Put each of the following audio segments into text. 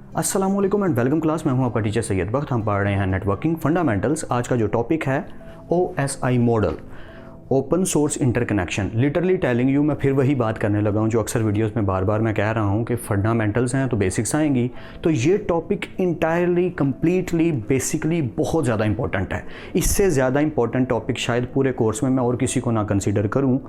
अस्सलामुअलैकुम and welcome class. मैं हूं आपका टीचर सैयद बख्त। हम पढ़ रहे हैं नेटवर्किंग फंडामेंटल्स। आज का जो टॉपिक है OSI model, open source interconnection. Literally telling you, मैं फिर वही बात करने लगा हूँ जो अक्सर वीडियोस में बार बार मैं कह रहा हूँ कि फंडामेंटल्स हैं तो बेसिक्स आएंगी। तो ये टॉपिक इंटायरली कंप्लीटली बेसिकली बहुत ज़्यादा इंपॉर्टेंट है। इससे ज़्यादा इंपॉर्टेंट टॉपिक शायद पूरे कोर्स में मैं और किसी को ना कंसीडर करूँ।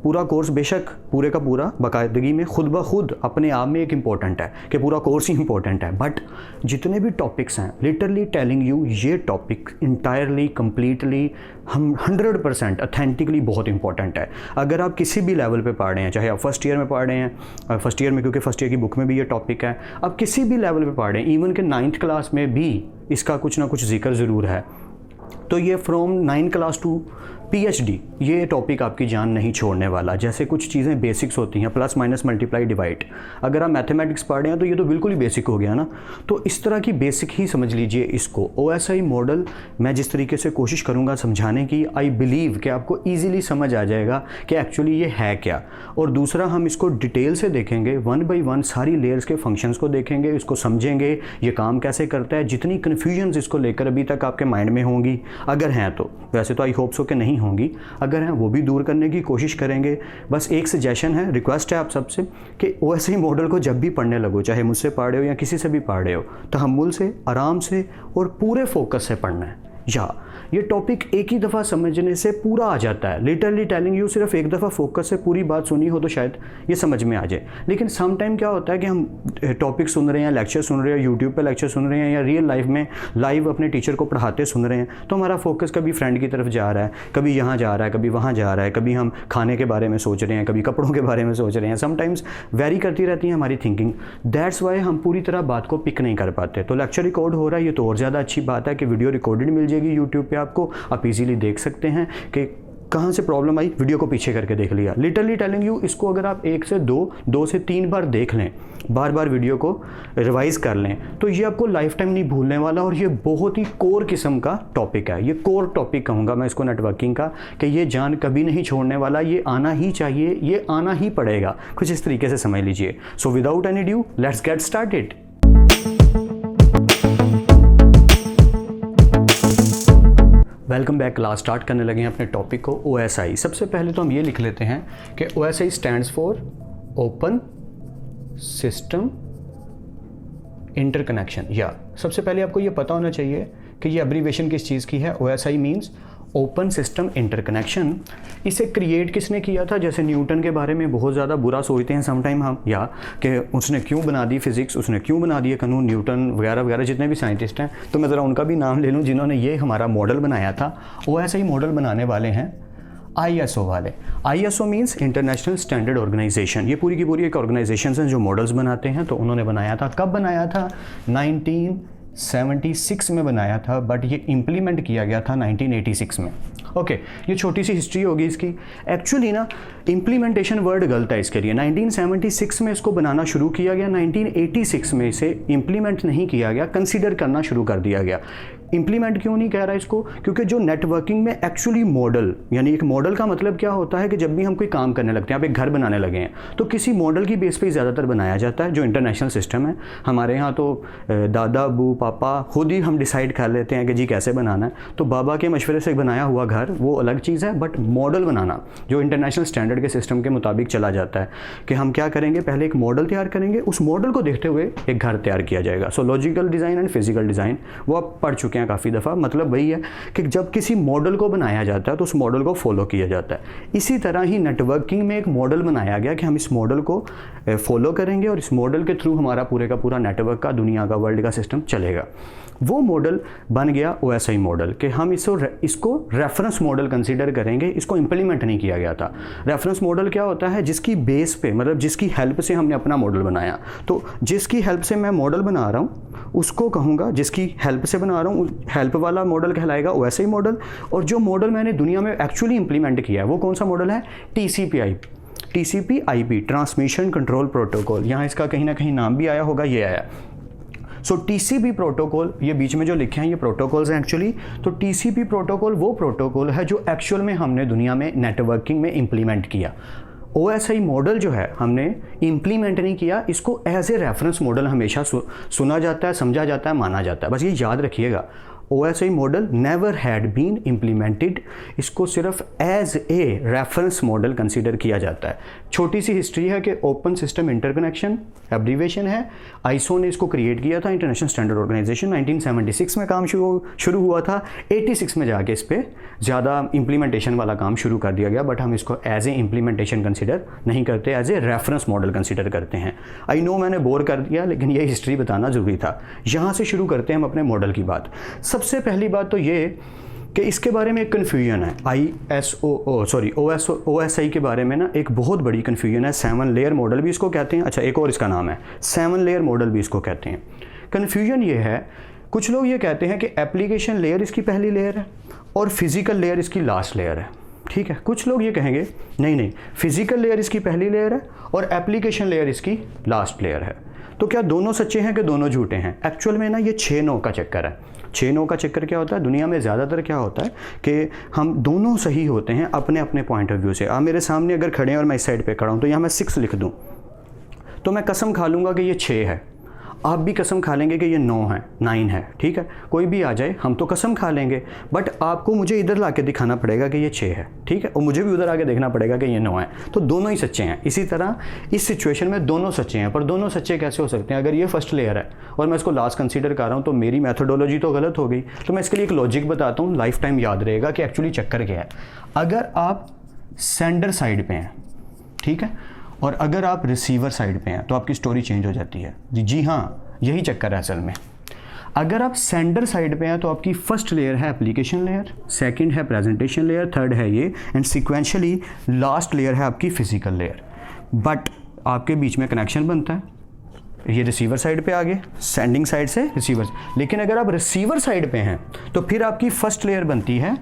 पूरा कोर्स बेशक पूरे का पूरा बाकायदगी में खुद ब खुद अपने आप में एक इम्पॉर्टेंट है कि पूरा कोर्स ही इंपॉर्टेंट है, बट जितने भी टॉपिक्स हैं लिटरली टेलिंग यू ये टॉपिक इंटायरली कंप्लीटली हम 100% ऑथेंटिकली बहुत इंपॉर्टेंट है। अगर आप किसी भी लेवल पे पढ़ रहे हैं, चाहे आप फर्स्ट ईयर में पढ़ रहे हैं, फर्स्ट ईयर में क्योंकि फर्स्ट ईयर की बुक में भी ये टॉपिक है, आप किसी भी लेवल पे पढ़ रहे हैं, इवन के 9th क्लास में भी इसका कुछ ना कुछ जिक्र ज़रूर है। तो ये फ्रॉम 9 क्लास टू PhD ये टॉपिक आपकी जान नहीं छोड़ने वाला। जैसे कुछ चीज़ें बेसिक्स होती हैं, प्लस माइनस मल्टीप्लाई डिवाइड, अगर आप मैथमेटिक्स पढ़ रहे हैं तो ये तो बिल्कुल ही बेसिक हो गया ना। तो इस तरह की बेसिक ही समझ लीजिए इसको। OSI मॉडल मैं जिस तरीके से कोशिश करूँगा समझाने की, आई बिलीव कि आपको ईजिली समझ आ जाएगा कि एक्चुअली ये है क्या। और दूसरा, हम इसको डिटेल से देखेंगे, 1 by 1 सारी लेयर्स के फंक्शंस को देखेंगे, इसको समझेंगे ये काम कैसे करता है। जितनी कन्फ्यूजन्स इसको लेकर अभी तक आपके माइंड में होंगी, अगर हैं तो, वैसे तो आई होप सो कि नहीं होंगी, अगर हैं वो भी दूर करने की कोशिश करेंगे। बस एक सजेशन है, रिक्वेस्ट है आप सबसे कि OSI मॉडल को जब भी पढ़ने लगो, चाहे मुझसे पढ़ रहे हो या किसी से भी पढ़ रहे हो, तहम्मुल से, आराम से और पूरे फोकस से पढ़ना है। या ये टॉपिक एक ही दफ़ा समझने से पूरा आ जाता है। लिटरली टेलिंग यू, सिर्फ एक दफ़ा फोकस से पूरी बात सुनी हो तो शायद ये समझ में आ जाए। लेकिन सम टाइम क्या होता है कि हम टॉपिक सुन रहे हैं, लेक्चर सुन रहे हैं, यूट्यूब पे लेक्चर सुन रहे हैं या रियल लाइफ में लाइव अपने टीचर को पढ़ाते सुन रहे हैं, तो हमारा फोकस कभी फ्रेंड की तरफ जा रहा है, कभी यहाँ जा रहा है, कभी वहाँ जा रहा है, कभी हम खाने के बारे में सोच रहे हैं, कभी कपड़ों के बारे में सोच रहे हैं। समटाइम्स वेरी करती रहती है हमारी थिंकिंग। दैट्स वाई हम पूरी तरह बात को पिक नहीं कर पाते। तो लेक्चर रिकॉर्ड हो रहा है, ये तो और ज़्यादा अच्छी बात है कि वीडियो रिकॉर्डेड मिल जाएगी यूट्यूब पे आपको, आप इजीली देख सकते हैं कि कहाँ से प्रॉब्लम आई, वीडियो को पीछे करके देख लिया। लिटरली टेलिंग यू, इसको अगर आप 1 से 2 से 3 बार देख लें, बार बार वीडियो को रिवाइज कर लें, तो ये आपको लाइफ टाइम नहीं भूलने वाला। और ये बहुत ही कोर किस्म का टॉपिक है, ये कोर टॉपिक कहूँगा मैं इसको नेटवर्किंग का, कि ये जान कभी नहीं छोड़ने वाला, ये आना ही चाहिए, ये आना ही पड़ेगा। कुछ इस तरीके से समझ लीजिए। So without any due let's get started. Welcome back. Class start करने लगे हैं अपने टॉपिक को, OSI। सबसे पहले तो हम ये लिख लेते हैं कि OSI stands for open system interconnection. या सबसे पहले आपको ये पता होना चाहिए कि ये एब्रीवेशन किस चीज़ की है। OSI means open system interconnection. इसे क्रिएट किसने किया था? जैसे न्यूटन के बारे में बहुत ज़्यादा बुरा सोचते हैं समटाइम हम, या कि उसने क्यों बना दी फिज़िक्स, उसने क्यों बना दिए कानून, न्यूटन वगैरह वगैरह जितने भी साइंटिस्ट हैं। तो मैं ज़रा उनका भी नाम ले लूँ जिन्होंने ये हमारा मॉडल बनाया था। OSI मॉडल बनाने वाले हैं ISO वाले। ISO means International Standard Organisation. ये पूरी की पूरी एक ऑर्गेनाइजेशन है जो मॉडल्स बनाते हैं। तो उन्होंने बनाया था, कब बनाया था? 1976 में बनाया था, बट ये इम्प्लीमेंट किया गया था 1986 में। ओके, ये छोटी सी हिस्ट्री होगी इसकी। एक्चुअली ना इम्प्लीमेंटेशन वर्ड गलत है इसके लिए। 1976 में इसको बनाना शुरू किया गया, 1986 में इसे इम्प्लीमेंट नहीं किया गया, कंसीडर करना शुरू कर दिया गया। इम्प्लीमेंट क्यों नहीं कह रहा इसको? क्योंकि जो नेटवर्किंग में एक्चुअली मॉडल, यानी एक मॉडल का मतलब क्या होता है कि जब भी हम कोई काम करने लगते हैं, आप एक घर बनाने लगे हैं, तो किसी मॉडल की बेस पे ज़्यादातर बनाया जाता है। जो इंटरनेशनल सिस्टम है हमारे यहाँ, तो दादा अबू पापा खुद ही हम डिसाइड कर लेते हैं कि जी कैसे बनाना है। तो बाबा के मशवरे से बनाया हुआ घर वो अलग चीज़ है, बट मॉडल बनाना जो इंटरनेशनल स्टैंडर्ड के सिस्टम के मुताबिक चला जाता है कि हम क्या करेंगे, पहले एक मॉडल तैयार करेंगे, उस मॉडल को देखते हुए एक घर तैयार किया जाएगा। सो logical design and physical design वो आप पढ़ चुके हैं काफ़ी दफ़ा। मतलब वही है कि जब किसी मॉडल को बनाया जाता है तो उस मॉडल को फॉलो किया जाता है। इसी तरह ही नेटवर्किंग में एक मॉडल बनाया गया कि हम इस मॉडल को फॉलो करेंगे और इस मॉडल के थ्रू हमारा पूरे का पूरा नेटवर्क का, दुनिया का, वर्ल्ड का सिस्टम चलेगा। वो मॉडल बन गया OSI मॉडल कि हम इसको रेफरेंस मॉडल कंसीडर करेंगे। इसको इम्प्लीमेंट नहीं किया गया था। रेफरेंस मॉडल क्या होता है? जिसकी बेस पे, मतलब जिसकी हेल्प से हमने अपना मॉडल बनाया। तो जिसकी हेल्प से मैं मॉडल बना रहा हूँ उसको कहूँगा, जिसकी हेल्प से बना रहा हूँ, हेल्प वाला मॉडल कहलाएगा OSI मॉडल। और जो मॉडल मैंने दुनिया में एक्चुअली इम्प्लीमेंट किया है वो कौन सा मॉडल है? TCP/IP, transmission control protocol. यहाँ इसका कहीं ना कहीं नाम भी आया होगा, ये आया। सो TCP प्रोटोकॉल, ये बीच में जो लिखे हैं ये प्रोटोकॉल्स हैं एक्चुअली। तो TCP प्रोटोकॉल वो प्रोटोकॉल है जो एक्चुअल में हमने दुनिया में नेटवर्किंग में इम्प्लीमेंट किया। OSI मॉडल जो है हमने इम्प्लीमेंट नहीं किया, इसको एज ए रेफरेंस मॉडल हमेशा सुना जाता है, समझा जाता है, माना जाता है। बस ये याद रखिएगा, OSI model never had been implemented, इसको सिर्फ as a reference model consider किया जाता है। छोटी सी हिस्ट्री है कि ओपन सिस्टम इंटरकनेक्शन एब्रीवेशन है, आईएसओ ने इसको क्रिएट किया था, इंटरनेशनल स्टैंडर्ड ऑर्गेनाइजेशन, 1976 में काम शुरू हुआ था, 86 में जाके इस पर ज़्यादा इम्प्लीमेंटेशन वाला काम शुरू कर दिया गया, बट हम इसको एज ए इम्प्लीमेंटेशन कंसिडर नहीं करते, as a reference model consider करते हैं। आई नो मैंने बोर कर दिया, लेकिन ये हिस्ट्री बताना ज़रूरी था। यहाँ से शुरू करते हैं हम अपने मॉडल की बात। सबसे पहली बात तो ये कि इसके बारे में एक कन्फ्यूजन है, OSI के बारे में ना एक बहुत बड़ी कन्फ्यूजन है। 7 लेयर मॉडल भी इसको कहते हैं, अच्छा एक और इसका नाम है 7 लेयर मॉडल भी इसको कहते हैं। कन्फ्यूजन ये है, कुछ लोग ये कहते हैं कि एप्लीकेशन लेयर इसकी पहली लेयर है और फिजिकल लेयर इसकी लास्ट लेयर है, ठीक है। कुछ लोग ये कहेंगे नहीं, फिजिकल लेयर इसकी पहली लेयर है और एप्लीकेशन लेयर इसकी लास्ट लेयर है। तो क्या दोनों सच्चे हैं कि दोनों झूठे हैं? एक्चुअल में ना ये 6 9 का चक्कर है। 6 9 का चक्कर क्या होता है, दुनिया में ज़्यादातर क्या होता है कि हम दोनों सही होते हैं अपने अपने पॉइंट ऑफ व्यू से। आप मेरे सामने अगर खड़े हैं और मैं इस साइड पे खड़ा हूँ, तो यहाँ मैं 6 लिख दूँ तो मैं कसम खा लूँगा कि ये 6 है, आप भी कसम खा लेंगे कि ये 9 है, 9 है, ठीक है। कोई भी आ जाए हम तो कसम खा लेंगे, बट आपको मुझे इधर ला के दिखाना पड़ेगा कि ये 6 है, ठीक है, और मुझे भी उधर आके देखना पड़ेगा कि ये 9 है, तो दोनों ही सच्चे हैं। इसी तरह इस सिचुएशन में दोनों सच्चे हैं, पर दोनों सच्चे कैसे हो सकते हैं? अगर ये फर्स्ट लेयर है और मैं इसको लास्ट कंसीडर कर रहा हूँ, तो मेरी मैथडोलॉजी तो गलत हो गई। तो मैं इसके लिए एक लॉजिक बताता हूँ, लाइफ टाइम याद रहेगा कि एक्चुअली चक्कर क्या है। अगर आप सेंडर साइड पे हैं, ठीक है, और अगर आप रिसीवर साइड पे हैं, तो आपकी स्टोरी चेंज हो जाती है। जी हाँ, यही चक्कर है असल में। अगर आप सेंडर साइड पे हैं तो आपकी फर्स्ट लेयर है एप्लीकेशन लेयर, सेकंड है प्रेजेंटेशन लेयर, थर्ड है ये, एंड सिक्वेंशली लास्ट लेयर है आपकी फिजिकल लेयर। बट आपके बीच में कनेक्शन बनता है, ये रिसीवर साइड पे आ गए, सेंडिंग साइड से रिसीवर। लेकिन अगर आप रिसीवर साइड पे हैं तो फिर आपकी फर्स्ट लेयर बनती है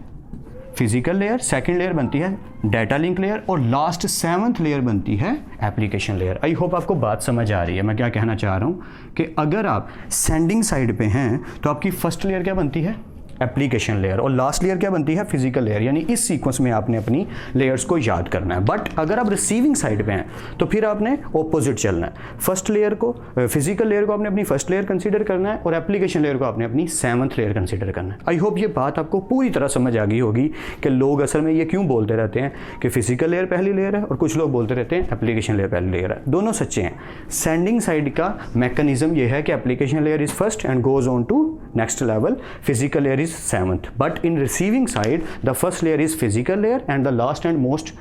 फिजिकल लेयर, सेकंड लेयर बनती है डाटा लिंक लेयर, और लास्ट 7th लेयर बनती है एप्लीकेशन लेयर। आई होप आपको बात समझ आ रही है मैं क्या कहना चाह रहा हूँ, कि अगर आप सेंडिंग साइड पे हैं तो आपकी फर्स्ट लेयर क्या बनती है, एप्लीकेशन लेयर, और लास्ट लेयर क्या बनती है, फिजिकल लेयर। यानी इस सीक्वेंस में आपने अपनी लेयर्स को याद करना है। बट अगर आप रिसीविंग साइड पे हैं तो फिर आपने ऑपोजिट चलना है। फर्स्ट लेयर को, फिजिकल लेयर को आपने अपनी फर्स्ट लेयर कंसीडर करना है, और एप्लीकेशन लेयर को आपने अपनी 7th लेयर कंसीडर करना है। आई होप ये बात आपको पूरी तरह समझ आ गई होगी कि लोग असल में ये क्यों बोलते रहते हैं कि फिजिकल लेयर पहली लेयर है, और कुछ लोग बोलते रहते हैं एप्लीकेशन लेयर पहली लेयर है। दोनों सच्चे हैं। सेंडिंग साइड का मैकेनिज्म ये है कि application layer is first and goes on to next level, physical layer is 7th, but in receiving side the first layer is physical layer and the last and most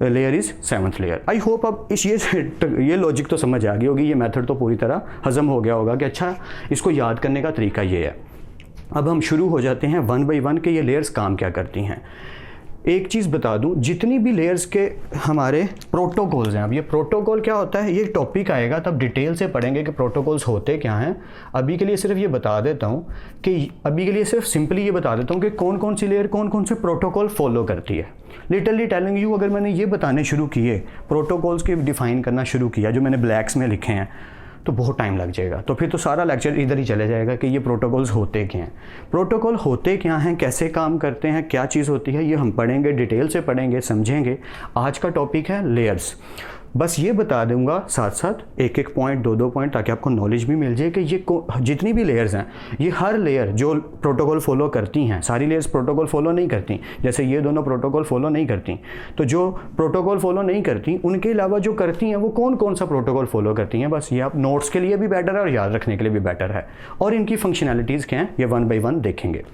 layer is 7th layer. I hope अब ये logic तो समझ आ गई होगी, ये method तो पूरी तरह हजम हो गया होगा कि अच्छा इसको याद करने का तरीका ये है। अब हम शुरू हो जाते हैं 1 by 1 के ये लेयर्स काम क्या करती हैं। एक चीज़ बता दूं, जितनी भी लेयर्स के हमारे प्रोटोकॉल्स हैं, अब ये प्रोटोकॉल क्या होता है, ये टॉपिक आएगा तब डिटेल से पढ़ेंगे कि प्रोटोकॉल्स होते क्या हैं। अभी के लिए सिर्फ ये बता देता हूँ सिंपली ये बता देता हूँ कि कौन कौन सी लेयर कौन कौन से प्रोटोकॉल फॉलो करती है। लिटरली टेलिंग यू, अगर मैंने ये बताने शुरू किए, प्रोटोकॉल्स के डिफाइन करना शुरू किया जो मैंने ब्लैक्स में लिखे हैं, तो बहुत टाइम लग जाएगा। तो फिर तो सारा लेक्चर इधर ही चले जाएगा कि ये प्रोटोकॉल्स होते क्या हैं। प्रोटोकॉल होते क्या हैं, कैसे काम करते हैं, क्या चीज़ होती है, ये हम पढ़ेंगे, डिटेल से पढ़ेंगे, समझेंगे। आज का टॉपिक है लेयर्स। बस ये बता दूंगा साथ साथ एक एक पॉइंट, दो पॉइंट, ताकि आपको नॉलेज भी मिल जाए कि ये जितनी भी लेयर्स हैं, ये हर लेयर जो प्रोटोकॉल फॉलो करती हैं, सारी लेयर्स प्रोटोकॉल फॉलो नहीं करती। जैसे ये दोनों प्रोटोकॉल फॉलो नहीं करती, तो जो प्रोटोकॉल फॉलो नहीं करती उनके अलावा जो करती हैं वो कौन कौन सा प्रोटोकॉल फॉलो करती हैं। बस ये आप नोट्स के लिए भी बेटर है और याद रखने के लिए भी बेटर है। और इनकी फंक्शनैलिटीज़ क्या हैं ये 1 by 1 देखेंगे।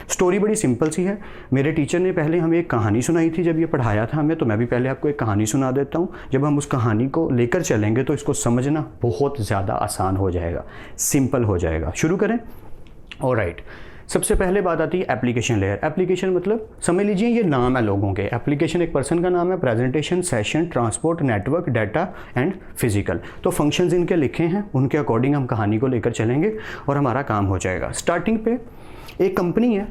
स्टोरी बड़ी सिंपल सी है। मेरे टीचर ने पहले हमें एक कहानी सुनाई थी जब ये पढ़ाया था हमें, तो मैं भी पहले आपको एक कहानी सुना देता हूँ। जब हम उस कहानी को लेकर चलेंगे तो इसको समझना बहुत ज़्यादा आसान हो जाएगा, सिंपल हो जाएगा। शुरू करें। ऑलराइट, सबसे पहले बात आती है एप्लीकेशन लेयर। एप्लीकेशन मतलब समझ लीजिए ये नाम है लोगों के। एप्लीकेशन एक पर्सन का नाम है, presentation, session, transport, network, data and physical. तो फंक्शंस इनके लिखे हैं, उनके अकॉर्डिंग हम कहानी को लेकर चलेंगे और हमारा काम हो जाएगा। स्टार्टिंग पे एक कंपनी है,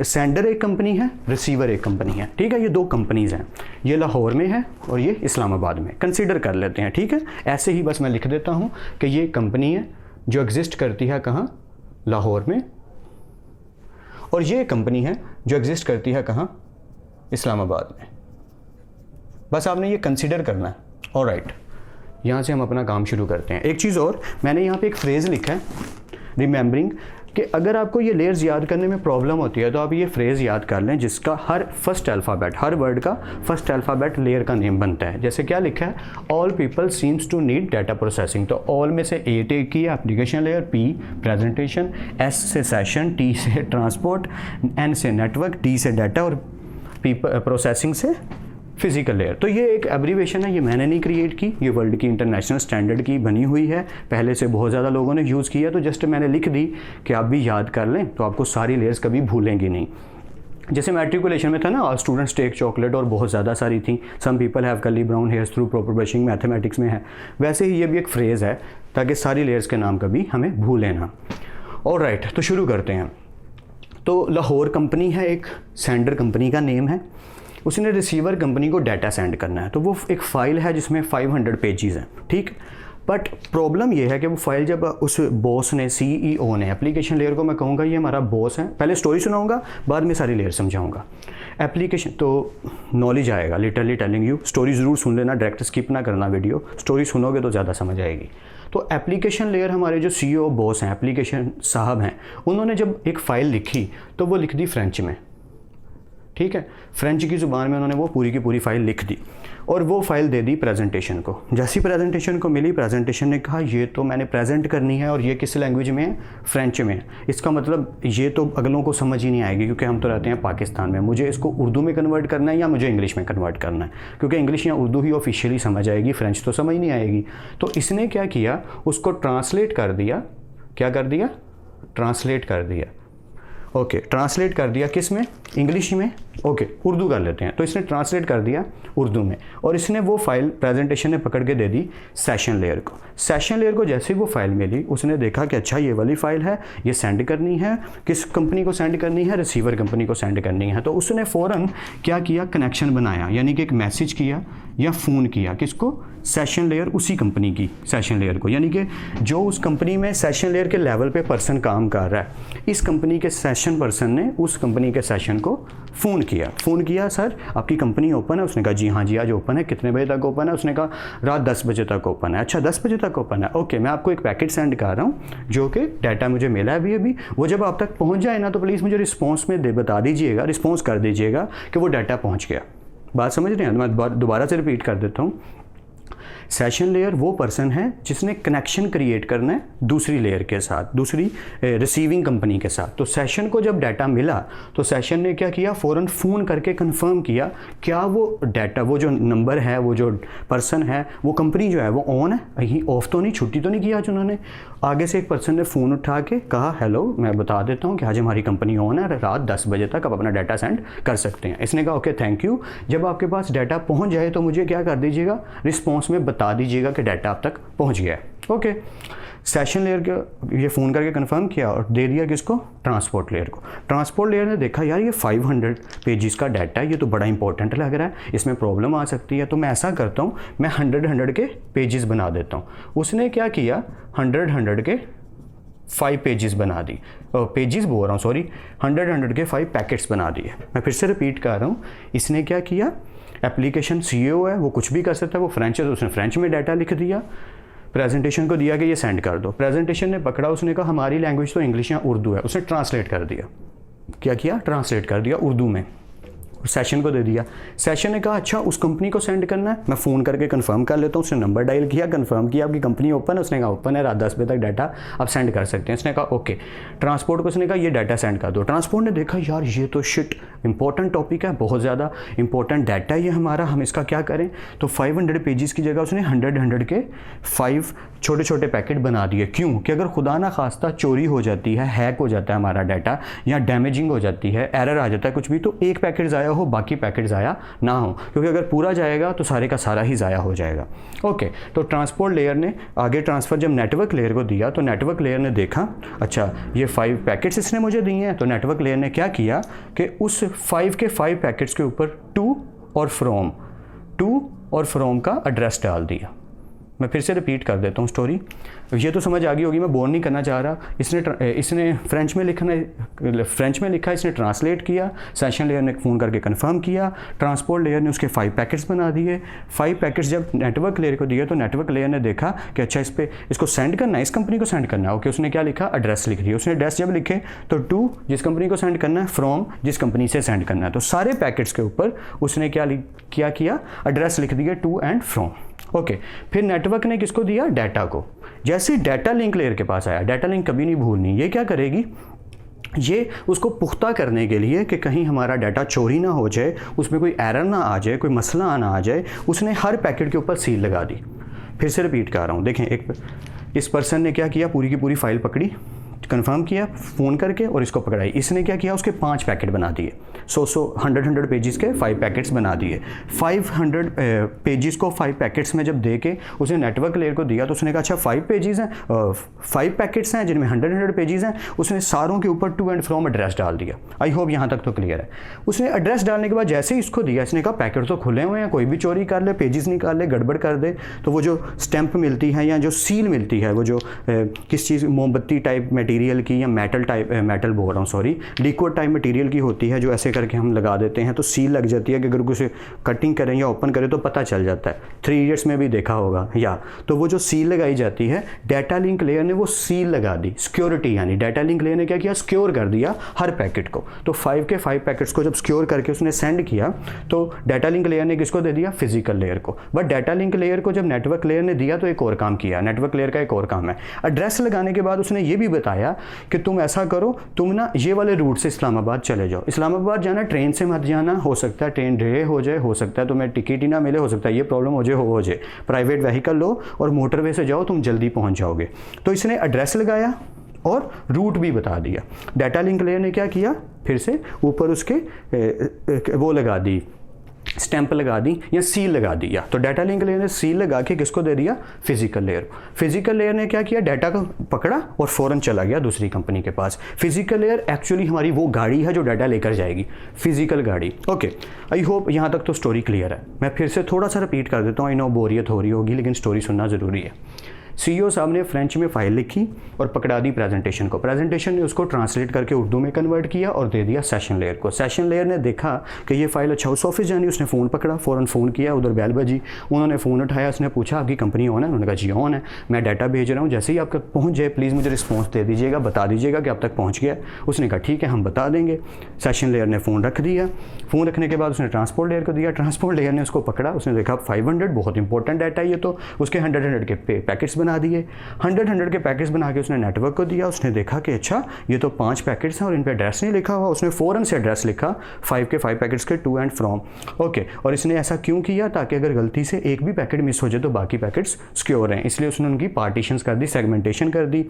सेंडर एक कंपनी है, रिसीवर एक कंपनी है, ठीक है। ये 2 कंपनीज़ हैं, ये लाहौर में है और ये इस्लामाबाद में। कंसीडर कर लेते हैं, ठीक है। ऐसे ही बस मैं लिख देता हूँ कि ये कंपनी है जो एग्जिस्ट करती है कहाँ, लाहौर में, और ये कंपनी है जो एग्जिस्ट करती है कहाँ, इस्लामाबाद में। बस आपने ये कंसिडर करना है। ऑलराइट, यहाँ से हम अपना काम शुरू करते हैं। एक चीज़ और, मैंने यहाँ पे एक फ्रेज़ लिखा है रिमेंबरिंग, कि अगर आपको ये लेयर्स याद करने में प्रॉब्लम होती है तो आप ये फ्रेज़ याद कर लें जिसका हर फर्स्ट अल्फ़ाबेट, हर वर्ड का फर्स्ट अल्फ़ाबेट लेयर का नेम बनता है। जैसे क्या लिखा है, all people seems to need data processing, तो ऑल में से ए टेक की application layer, P presentation, S से सेशन, टी से ट्रांसपोर्ट, एन से नेटवर्क, डी से डाटा और पी प्रोसेसिंग से फिजिकल लेयर। तो ये एक एब्रीवेशन है, ये मैंने नहीं क्रिएट की, ये वर्ल्ड की इंटरनेशनल स्टैंडर्ड की बनी हुई है, पहले से बहुत ज़्यादा लोगों ने यूज़ किया, तो जस्ट मैंने लिख दी कि आप भी याद कर लें, तो आपको सारी लेयर्स कभी भूलेंगी नहीं। जैसे मैट्रिकुलेशन में था ना, ऑल स्टूडेंट्स टेक चॉकलेट, और बहुत ज़्यादा सारी थी, some people have curly brown hairs through proper brushing, mathematics में है, वैसे ही ये भी एक फ्रेज़ है ताकि सारी लेयर्स के नाम कभी हमें भूलें ना। ऑलराइट, तो शुरू करते हैं। तो लाहौर कंपनी है, एक सेंडर कंपनी का नेम है, उसने रिसीवर कंपनी को डाटा सेंड करना है, तो वो एक फ़ाइल है जिसमें 500 पेजेस हैं, ठीक। बट प्रॉब्लम ये है कि वो फाइल जब उस बॉस ने, CEO ने, एप्लीकेशन लेयर को मैं कहूँगा ये हमारा बॉस है, पहले स्टोरी सुनाऊंगा बाद में सारी लेयर समझाऊंगा। एप्लीकेशन तो नॉलेज आएगा, लिटरली टेलिंग यू, स्टोरी ज़रूर सुन लेना, डायरेक्ट स्किप ना करना वीडियो, स्टोरी सुनोगे तो ज़्यादा समझ आएगी। तो एप्लीकेशन लेयर हमारे जो CEO बॉस हैं, एप्लीकेशन साहब हैं, उन्होंने जब एक फ़ाइल लिखी तो वो लिख दी फ्रेंच में, ठीक है, फ्रेंच की ज़ुबान में उन्होंने वो पूरी की पूरी फ़ाइल लिख दी और वो फ़ाइल दे दी प्रेजेंटेशन को। जैसी प्रेजेंटेशन को मिली, प्रेजेंटेशन ने कहा ये तो मैंने प्रेजेंट करनी है और ये किस लैंग्वेज में है, फ्रेंच में है, इसका मतलब ये तो अगलों को समझ ही नहीं आएगी क्योंकि हम तो रहते हैं पाकिस्तान में, मुझे इसको उर्दू में कन्वर्ट करना है या मुझे इंग्लिश में कन्वर्ट करना है, क्योंकि इंग्लिश या उर्दू ही ऑफिशियली समझ आएगी, फ्रेंच तो समझ नहीं आएगी। तो इसने क्या किया, उसको ट्रांसलेट कर दिया, क्या कर दिया, ट्रांसलेट कर दिया, ओके, ट्रांसलेट कर दिया किस में, इंग्लिश में, ओके, उर्दू कर लेते हैं। तो इसने ट्रांसलेट कर दिया उर्दू में और इसने वो फाइल प्रेजेंटेशन ने पकड़ के दे दी सेशन लेयर को। सेशन लेयर को जैसे ही वो फाइल मिली, उसने देखा कि अच्छा ये वाली फाइल है, ये सेंड करनी है, किस कंपनी को सेंड करनी है, रिसीवर कंपनी को सेंड करनी है। तो उसने फ़ौरन क्या किया, कनेक्शन बनाया, यानी कि एक मैसेज किया या फ़ोन किया, किसको, सेशन लेयर, उसी कंपनी की सेशन लेयर को, यानी कि जो उस कंपनी में सेशन लेयर के लेवल पे पर्सन काम कर रहा है, इस कंपनी के सेशन पर्सन ने उस कंपनी के सेशन को फ़ोन किया, सर आपकी कंपनी ओपन है? उसने कहा जी हाँ जी आज ओपन है। कितने बजे तक ओपन है? उसने कहा रात 10 बजे तक ओपन है। अच्छा 10 बजे तक ओपन है, ओके, मैं आपको एक पैकेट सेंड कर रहा हूँ जो कि डाटा मुझे मिला है अभी, वो जब आप तक पहुँच जाए ना तो प्लीज़ मुझे रिस्पॉन्स में बता दीजिएगा, रिस्पॉन्स कर दीजिएगा कि वो डाटा पहुँच गया। बात समझ रहे हैं? मैं दोबारा से रिपीट कर देता हूँ। सेशन लेयर वो पर्सन है जिसने कनेक्शन क्रिएट करना है दूसरी लेयर के साथ, दूसरी रिसीविंग कंपनी के साथ। तो सेशन को जब डाटा मिला तो सेशन ने क्या किया, फ़ौरन फ़ोन करके कंफर्म किया क्या वो डाटा, वो जो नंबर है, वो जो पर्सन है, वो कंपनी जो है वो ऑन है, कहीं ऑफ तो नहीं, छुट्टी तो नहीं किया आज उन्होंने। आगे से एक पर्सन ने फ़ोन उठा के कहा हेलो, मैं बता देता हूँ कि आज हमारी कंपनी ऑन है, रात 10 बजे तक आप अपना डाटा सेंड कर सकते हैं। इसने कहा ओके थैंक यू, जब आपके पास डाटा पहुँच जाए तो मुझे क्या कर दीजिएगा, रिस्पॉन्स में बता दीजिएगा कि डाटा आप तक पहुंच गया है। ओके, सेशन लेयर का ये फ़ोन करके कंफर्म किया और दे दिया किसको, ट्रांसपोर्ट लेयर को। ट्रांसपोर्ट लेयर ने देखा यार ये 500 पेजेस का डाटा है, ये तो बड़ा इंपॉर्टेंट लग रहा है, इसमें प्रॉब्लम आ सकती है, तो मैं ऐसा करता हूँ मैं 100 के पेजेस बना देता हूँ। उसने क्या किया, 100 के 5 पेजेस बना दी, पेजेस बोल रहा हूँ सॉरी, 100 के 5 पैकेट्स बना दिए। मैं फिर से रिपीट कर रहा हूँ, इसने क्या किया, एप्लीकेशन CEO है, वो कुछ भी कर सकता है, वो फ्रेंच है तो उसने फ्रेंच में डाटा लिख दिया, प्रेजेंटेशन को दिया कि ये सेंड कर दो। प्रेजेंटेशन ने पकड़ा, उसने कहा हमारी लैंग्वेज तो इंग्लिश या उर्दू है, उसने ट्रांसलेट कर दिया, क्या किया, ट्रांसलेट कर दिया उर्दू में, सेशन को दे दिया। सेशन ने कहा अच्छा उस कंपनी को सेंड करना है, मैं फ़ोन करके कंफर्म कर लेता हूँ। उसने नंबर डायल किया, कंफर्म किया आपकी कंपनी ओपन है, उसने कहा ओपन है, रात 10 बजे तक डाटा आप सेंड कर सकते हैं। उसने कहा ओके। ट्रांसपोर्ट को उसने कहा ये डाटा सेंड कर दो। ट्रांसपोर्ट ने देखा यार ये तो शिट इंपॉर्टेंट टॉपिक है, बहुत ज़्यादा इंपॉर्टेंट डाटा ये हमारा, हम इसका क्या करें। तो 500 पेजेस की जगह उसने 100 के 5 छोटे छोटे पैकेट बना दिए। क्यों कि अगर खुदा ना खास्ता चोरी हो जाती है, हैक हो जाता है हमारा डाटा या डैमेजिंग हो जाती है, एरर आ जाता है कुछ भी, तो एक पैकेट ज़ाया हो बाकी पैकेट ज़ाया ना हो, क्योंकि अगर पूरा जाएगा तो सारे का सारा ही ज़ाया हो जाएगा। ओके, तो ट्रांसपोर्ट लेयर ने आगे ट्रांसफ़र जब नेटवर्क लेयर को दिया तो नेटवर्क लेयर ने देखा अच्छा ये 5 पैकेट्स इसने मुझे दिए हैं, तो नेटवर्क लेयर ने क्या किया कि उस 5 के 5 पैकेट्स के ऊपर टू और फ्रॉम का एड्रेस डाल दिया। मैं फिर से रिपीट कर देता हूँ स्टोरी। ये तो समझ आ गई होगी, मैं बोर नहीं करना चाह रहा। इसने फ्रेंच में लिखा, इसने ट्रांसलेट किया, सेशन लेयर ने फ़ोन करके कंफर्म किया, ट्रांसपोर्ट लेयर ने उसके 5 पैकेट्स बना दिए। 5 पैकेट्स जब नेटवर्क लेयर को दिए तो नेटवर्क लेयर ने देखा कि अच्छा इसको सेंड करना है, इस कंपनी को सेंड करना है। ओके, उसने क्या लिखा, एड्रेस लिख दिया। उसने एड्रेस जब लिखे तो टू जिस कंपनी को सेंड करना है, फ्रॉम जिस कंपनी से सेंड करना है। तो सारे पैकेट्स के ऊपर उसने क्या किया, एड्रेस लिख दिया, टू एंड फ्रॉम। ओके, फिर नेटवर्क ने किसको दिया, डाटा को। जैसे डाटा लिंक लेयर के पास आया, डाटा लिंक कभी नहीं भूलनी, ये क्या करेगी, ये उसको पुख्ता करने के लिए कि कहीं हमारा डाटा चोरी ना हो जाए, उसमें कोई एरर ना आ जाए, कोई मसला ना आ जाए, उसने हर पैकेट के ऊपर सील लगा दी। फिर से रिपीट कर रहा हूँ, देखें, इस पर्सन ने क्या किया, पूरी की पूरी फाइल पकड़ी, कंफर्म किया फ़ोन करके और इसको पकड़ाई। इसने क्या किया, उसके 5 पैकेट बना दिए, 100 पेजेस के 5 पैकेट्स बना दिए। 500 पेजेस को 5 पैकेट्स में जब दे के उसने नेटवर्क लेयर को दिया तो उसने कहा अच्छा 5 पेजेस हैं, 5 पैकेट्स हैं जिनमें 100 पेजेस हैं। उसने सारों के ऊपर टू एंड फ्रॉम एड्रेस डाल दिया। आई होप यहाँ तक तो क्लियर है। उसने एड्रेस डालने के बाद जैसे ही इसको दिया, इसने कहा पैकेट तो खुले हुए हैं, कोई भी चोरी कर ले, पेजेस निकाल ले, गड़बड़ कर दे। तो वो जो स्टैंप मिलती है या जो सील मिलती है, वो जो किस चीज़, मोमबत्ती टाइप मटेरियल की या मेटल बोल रहा हूँ सॉरी, लिक्विड टाइप मटेरियल की होती है, जो ऐसे करके हम लगा देते हैं तो सील लग जाती है कि अगर उसे कटिंग करें या ओपन करें तो पता चल जाता है। 3 इडियट्स में भी देखा होगा। या तो वो जो सील लगाई जाती है, डाटा लिंक लेयर ने वो सील लगा दी, सिक्योरिटी, यानी डाटा लिंक लेयर ने क्या किया, सिक्योर कर दिया हर पैकेट को। तो 5 के 5 पैकेट्स को जब सिक्योर करके उसने सेंड किया तो डाटा लिंक लेयर ने किसको दे दिया, फिजिकल लेयर को। बट डाटा लिंक लेयर को जब नेटवर्क लेयर ने दिया तो एक और काम किया, नेटवर्क लेयर का एक और काम है। एड्रेस लगाने के बाद उसने ये भी बताया कि तुम ऐसा करो, तुम ना ये वाले रूट से इस्लामाबाद चले जाओ। इस्लामाबाद जाना ट्रेन से मत जाना, हो सकता है ट्रेन डिले हो जाए, हो सकता है तुम्हें टिकट ही ना मिले, हो सकता है ये प्रॉब्लम हो जाए। प्राइवेट व्हीकल लो और मोटरवे से जाओ, तुम जल्दी पहुंच जाओगे। तो इसने एड्रेस लगाया और रूट भी बता दिया। डाटा लिंक लेयर ने क्या किया, फिर से ऊपर उसके वो लगा दी, स्टैंप लगा दी या सील लगा दिया। तो डाटा लिंक लेयर ने सील लगा के किसको दे दिया, फिजिकल लेयर। फिजिकल लेयर ने क्या किया, डाटा को पकड़ा और फौरन चला गया दूसरी कंपनी के पास। फिजिकल लेयर एक्चुअली हमारी वो गाड़ी है जो डाटा लेकर जाएगी, फिजिकल गाड़ी। ओके, आई होप यहाँ तक तो स्टोरी क्लियर है। मैं फिर से थोड़ा सा रिपीट कर देता हूँ, आई नो बोरियत हो रही होगी लेकिन स्टोरी सुनना ज़रूरी है। सीईओ साहब ने फ्रेंच में फ़ाइल लिखी और पकड़ा दी प्रेजेंटेशन को। प्रेजेंटेशन ने उसको ट्रांसलेट करके उर्दू में कन्वर्ट किया और दे दिया सेशन लेयर को। सेशन लेयर ने देखा कि ये फ़ाइल अच्छा, उस ऑफिस जानी, उसने फ़ोन पकड़ा, फ़ौरन फ़ोन किया, उधर बेल बजी, उन्होंने फ़ोन उठाया, उसने पूछा आपकी कंपनी ऑन है, उन्होंने कहा जी ऑन है, मैं डाटा भेज रहा हूँ, जैसे ही आप तक पहुँच जाए प्लीज़ मुझे रिस्पॉन्स दे दीजिएगा, बता दीजिएगा कि आप तक पहुँच गया। उसने कहा ठीक है हम बता देंगे। सेशन लेयर ने फ़ोन रख दिया। फ़ोन रखने के बाद उसने ट्रांसपोर्ट लेयर को दिया। ट्रांसपोर्ट लेयर ने उसको पकड़ा, उसने देखा 500 बहुत इंपॉर्टेंट डाटा ये तो, उसके 100 के पैकेट्स बना दिए। 100 के पैकेट्स बना के उसने नेटवर्क को दिया। उसने देखा कि अच्छा ये तो 5 पैकेट्स हैं और इन पे एड्रेस नहीं लिखा हुआ। उसने फ़ौरन से एड्रेस लिखा 5 के 5 पैकेट्स के टू एंड फ्रॉम। ओके, और इसने ऐसा क्यों किया, ताकि अगर गलती से एक भी पैकेट मिस हो जाए तो बाकी पैकेट्स सिक्योर हैं, इसलिए उसने उनकी पार्टीशंस कर दी, सेगमेंटेशन कर दी।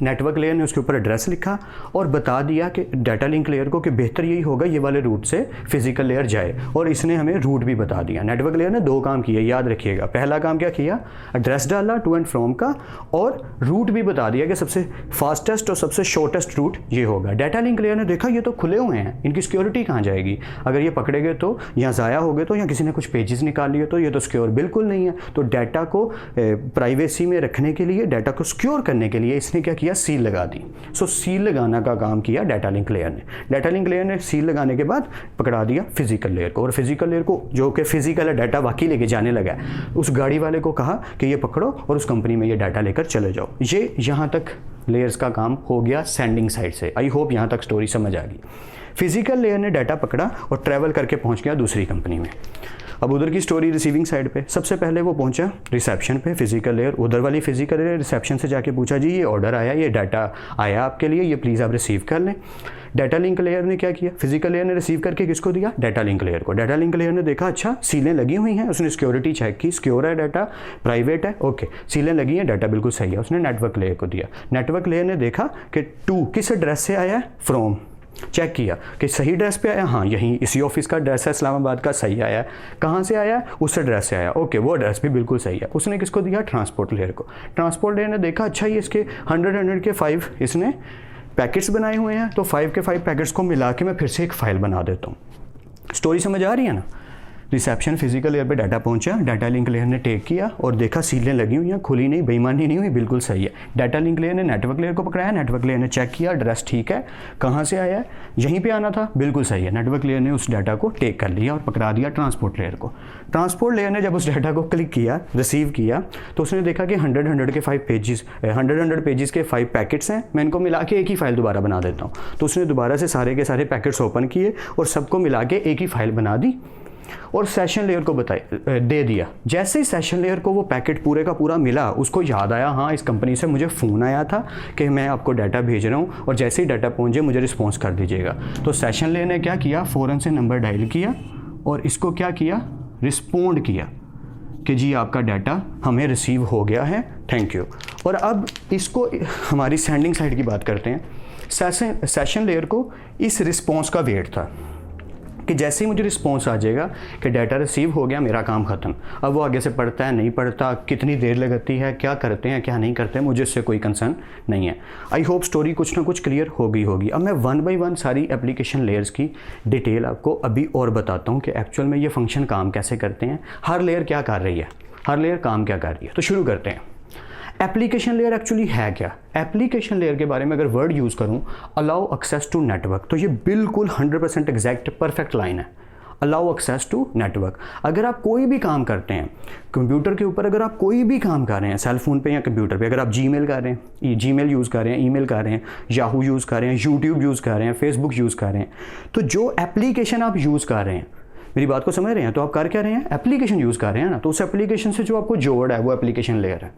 नेटवर्क लेयर ने उसके ऊपर एड्रेस लिखा और बता दिया कि डाटा लिंक लेयर को कि बेहतर यही होगा ये वाले रूट से फिजिकल लेयर जाए, और इसने हमें रूट भी बता दिया। नेटवर्क लेयर ने 2 काम किए, याद रखिएगा। पहला काम क्या किया, एड्रेस डाला टू एंड फ्रॉम का, और रूट भी बता दिया कि सबसे फास्टेस्ट और सबसे शॉर्टेस्ट रूट ये होगा। डाटा लिंक लेयर ने देखा ये तो खुले हुए हैं, इनकी सिक्योरिटी कहाँ जाएगी, अगर ये पकड़े गए तो या ज़ाया हो गए तो, या किसी ने कुछ पेजेस निकाल लिए तो, ये तो सिक्योर बिल्कुल नहीं है। तो डाटा को प्राइवेसी में रखने के लिए, डाटा को सिक्योर करने के लिए इसने क्या किया, सील लगा दी। सो सील लगाना का काम किया डाटा लिंक लेयर ने। डाटा लिंक लेयर ने सील लगाने के बाद पकड़ा दिया फिजिकल लेयर को, और फिजिकल लेयर को जो कि फिजिकल डाटा बाकी लेके जाने लगा, उस गाड़ी वाले को कहा कि ये पकड़ो और उस कंपनी में ये डाटा लेकर चले जाओ। ये यहाँ तक लेयर्स का काम हो गया सेंडिंग साइड से। आई होप यहाँ तक स्टोरी समझ आ गई। फिजिकल लेयर ने डाटा पकड़ा और ट्रैवल करके पहुँच गया दूसरी कंपनी में। अब उधर की स्टोरी रिसीविंग साइड पे, सबसे पहले वो पहुंचा रिसेप्शन पे, फिजिकल लेयर, उधर वाली फिजिकल लेयर रिसेप्शन से जाके पूछा जी ये ऑर्डर आया, ये डाटा आया आपके लिए, ये प्लीज़ आप रिसीव कर लें। डाटा लिंक लेयर ने क्या किया, फिजिकल लेयर ने रिसीव करके किसको दिया, डाटा लिंक लेयर को। डाटा लिंक लेयर ने देखा अच्छा सीलें लगी हुई हैं, उसने सिक्योरिटी चेक की, सिक्योर है डाटा, प्राइवेट है, ओके सीलें लगी हैं, डाटा बिल्कुल सही है, उसने नेटवर्क लेयर को दिया। नेटवर्क लेयर ने देखा कि टू किस एड्रेस से आया है, फ्रॉम, चेक किया कि सही एड्रेस पे आया, हाँ यहीं इसी ऑफिस का एड्रेस है, इस्लामाबाद का, सही आया है। कहाँ से आया, उस एड्रेस से आया, ओके वो एड्रेस भी बिल्कुल सही है। उसने किसको दिया, ट्रांसपोर्ट लेयर को। ट्रांसपोर्ट लेयर ने देखा अच्छा ये इसके 100 के 5 इसने पैकेट्स बनाए हुए हैं, तो 5 के 5 पैकेट्स को मिला के मैं फिर से एक फ़ाइल बना देता हूँ। स्टोरी समझ आ रही है ना। रिसेप्शन फिजिकल लेयर पे डाटा पहुंचा, डाटा लिंक लेयर ने टेक किया और देखा सीलें लगी हुई हैं, खुली नहीं, बेईमानी नहीं हुई, बिल्कुल सही है। डाटा लिंक लेयर ने नेटवर्क लेयर को पकड़ाया, नेटवर्क लेयर ने चेक किया एड्रेस ठीक है, कहाँ से आया है, यहीं पे आना था, बिल्कुल सही है। नेटवर्क लेयर ने उस डाटा को टेक कर लिया और पकड़ा दिया ट्रांसपोर्ट लेयर को। ट्रांसपोर्ट लेयर ने जब उस डाटा को क्लिक किया, रिसीव किया, तो उसने देखा कि 100 के 5 पेजेस, 100 पेजेस के 5 पैकेट्स हैं, मैं इनको मिला के एक ही फाइल दोबारा बना देता हूँ। तो उसने दोबारा से सारे के सारे पैकेट्स ओपन किए और सबको मिला के एक ही फाइल बना दी और सेशन लेयर को दे दिया। जैसे ही सेशन लेयर को वो पैकेट पूरे का पूरा मिला, उसको याद आया, हाँ इस कंपनी से मुझे फ़ोन आया था कि मैं आपको डाटा भेज रहा हूँ और जैसे ही डाटा पहुँचे मुझे रिस्पॉन्स कर दीजिएगा। तो सेशन लेयर ने क्या किया, फ़ौरन से नंबर डायल किया और इसको क्या किया, रिस्पोंड किया कि जी आपका डाटा हमें रिसीव हो गया है, थैंक यू। और अब इसको हमारी सेंडिंग साइड की बात करते हैं। सेशन लेयर को इस रिस्पॉन्स का वेट था कि जैसे ही मुझे रिस्पॉन्स आ जाएगा कि डाटा रिसीव हो गया, मेरा काम ख़त्म। अब वो आगे से पढ़ता है, नहीं पढ़ता, कितनी देर लगती है, क्या करते हैं क्या नहीं करते हैं, मुझे इससे कोई कंसर्न नहीं है। आई होप स्टोरी कुछ ना कुछ क्लियर हो गई होगी। अब मैं 1 बाय 1 सारी एप्लीकेशन लेयर्स की डिटेल आपको अभी और बताता हूँ कि एक्चुअल में ये फंक्शन काम कैसे करते हैं, हर लेयर क्या कर रही है, हर लेयर काम क्या कर रही है। तो शुरू करते हैं। एप्लीकेशन लेयर एक्चुअली है क्या? एप्लीकेशन लेयर के बारे में अगर वर्ड यूज़ करूं, अलाउ एक्सेस टू नेटवर्क, तो ये बिल्कुल 100% एग्जैक्ट परफेक्ट लाइन है, अलाउ एक्सेस टू नेटवर्क। अगर आप कोई भी काम करते हैं कंप्यूटर के ऊपर, अगर आप कोई भी काम कर रहे हैं सेल फोन पे या कंप्यूटर पे, अगर आप जीमेल कर रहे हैं, जीमेल यूज़ कर रहे हैं, ईमेल कर रहे हैं, याहू यूज़ कर रहे हैं, यूट्यूब यूज़ कर रहे हैं, फेसबुक यूज़ कर रहे हैं, तो जो एप्लीकेशन आप यूज़ कर रहे हैं, मेरी बात को समझ रहे हैं, तो आप कर क्या रहे हैं, एप्लीकेशन यूज़ कर रहे हैं ना, तो उस एप्लीकेशन से जो आपको जोड़ है वो एप्लीकेशन लेयर है।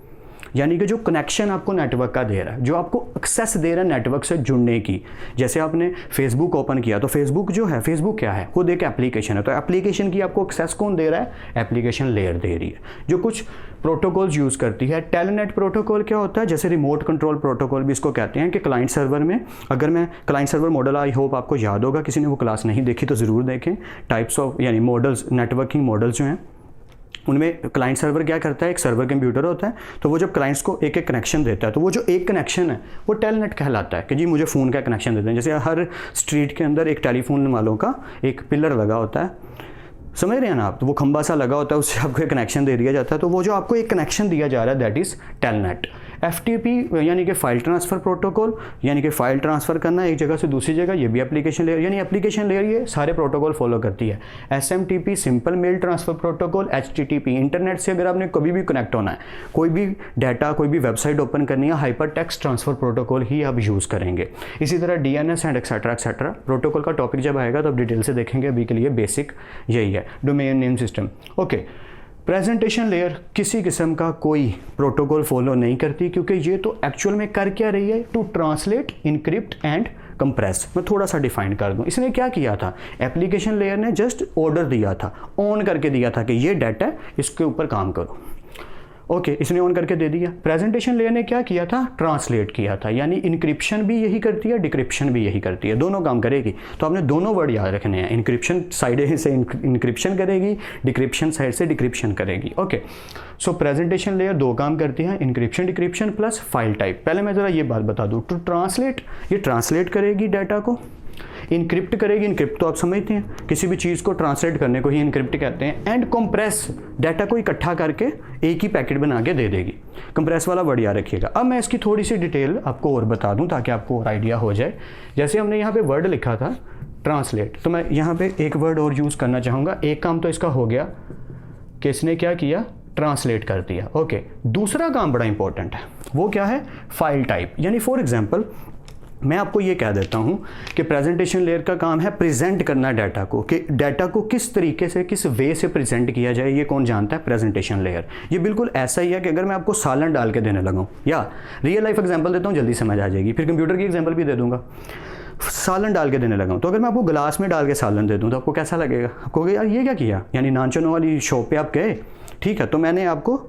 यानी कि जो कनेक्शन आपको नेटवर्क का दे रहा है, जो आपको एक्सेस दे रहा है नेटवर्क से जुड़ने की। जैसे आपने फेसबुक ओपन किया, तो फेसबुक जो है, फेसबुक क्या है, खुद एक एप्लीकेशन है, तो एप्लीकेशन की आपको एक्सेस कौन दे रहा है, एप्लीकेशन लेयर दे रही है, जो कुछ प्रोटोकॉल्स यूज़ करती है। टेलनेट प्रोटोकॉल क्या होता है, जैसे रिमोट कंट्रोल प्रोटोकॉल भी इसको कहते हैं, कि क्लाइंट सर्वर में, अगर मैं client server model, I hope आपको याद होगा, किसी ने वो क्लास नहीं देखी तो ज़रूर देखें। टाइप्स ऑफ यानी मॉडल्स, नेटवर्किंग मॉडल्स जो हैं, उनमें क्लाइंट सर्वर क्या करता है, एक सर्वर कंप्यूटर होता है, तो वो जब क्लाइंट्स को एक एक कनेक्शन देता है, तो वो जो एक कनेक्शन है वो टेलनेट कहलाता है, कि जी मुझे फ़ोन का कनेक्शन देते हैं। जैसे हर स्ट्रीट के अंदर एक टेलीफोन वालों का एक पिलर लगा होता है, समझ रहे हैं ना आप, तो वो खंबा सा लगा होता है, उससे आपको एक कनेक्शन दे दिया जाता है, तो वो जो आपको एक कनेक्शन दिया जा रहा है दैट इज़ टेलनेट। FTP यानी कि फाइल ट्रांसफ़र प्रोटोकॉल, यानी कि फ़ाइल ट्रांसफ़र करना एक जगह से दूसरी जगह, ये भी एप्लीकेशन लेयर, यानी एप्लीकेशन लेयर ये सारे प्रोटोकॉल फॉलो करती है। SMTP simple mail transfer protocol, HTTP internet से अगर आपने कभी भी कनेक्ट होना है, कोई भी डाटा, कोई भी वेबसाइट ओपन करनी है, हाइपर टेक्स्ट ट्रांसफ़र प्रोटोकॉल ही आप यूज़ करेंगे। इसी तरह DNS एंड एक्सेट्रा प्रोटोकॉल का टॉपिक जब आएगा तो आप डिटेल से देखेंगे, अभी के लिए बेसिक यही है, domain name system. Okay, presentation layer किसी किस्म का कोई प्रोटोकॉल फॉलो नहीं करती, क्योंकि ये तो एक्चुअल में कर क्या रही है, to translate, encrypt and compress. मैं थोड़ा सा डिफाइन कर दूं, इसने क्या किया था, एप्लीकेशन लेयर ने जस्ट ऑर्डर दिया था, ऑन करके दिया था कि ये डाटा इसके ऊपर काम करो। ओके, इसने ऑन करके दे दिया। प्रेजेंटेशन लेयर ने क्या किया था, ट्रांसलेट किया था, यानी इनक्रिप्शन भी यही करती है, डिक्रिप्शन भी यही करती है, दोनों काम करेगी। तो आपने दोनों वर्ड याद रखने हैं, इनक्रिप्शन साइड से इनक्रिप्शन करेगी, डिक्रिप्शन साइड से डिक्रिप्शन करेगी। ओके, सो प्रेजेंटेशन लेयर दो काम करती है, encryption, decryption plus file type. पहले मैं ज़रा ये बात बता दूँ, टू ट्रांसलेट, ये ट्रांसलेट करेगी डाटा को, इनक्रिप्ट करेगी, इनक्रिप्ट तो आप समझते हैं, किसी भी चीज़ को ट्रांसलेट करने को ही इनक्रिप्ट कहते हैं, एंड कंप्रेस, डाटा को इकट्ठा करके एक ही पैकेट बना के दे देगी। कंप्रेस वाला वर्ड याद रखिएगा। अब मैं इसकी थोड़ी सी डिटेल आपको और बता दूं ताकि आपको और आइडिया हो जाए। जैसे हमने यहाँ पे वर्ड लिखा था ट्रांसलेट, तो मैं यहाँ पे एक वर्ड और यूज़ करना चाहूँगा। एक काम तो इसका हो गया कि इसने क्या किया, ट्रांसलेट कर दिया। ओके, दूसरा काम बड़ा इंपॉर्टेंट है, वो क्या है, फाइल टाइप। यानी फॉर एग्जाम्पल मैं आपको ये कह देता हूँ कि प्रेजेंटेशन लेयर का काम है प्रेजेंट करना डाटा को, कि डाटा को किस तरीके से, किस वे से प्रेजेंट किया जाए, ये कौन जानता है, प्रेजेंटेशन लेयर। ये बिल्कुल ऐसा ही है कि अगर मैं आपको सालन डाल के देने लगाऊँ, या रियल लाइफ एग्जांपल देता हूँ, जल्दी समझ आ जाएगी, फिर कंप्यूटर की एग्जांपल भी दे दूँगा। सालन डाल के देने लगाऊँ, तो अगर मैं आपको गिलास में डाल के सालन दे दूँ तो आपको कैसा लगेगा, आपको कहोगे यार ये क्या किया। यानी नान चनों वाली शॉप पे आप गए, ठीक है, तो मैंने आपको,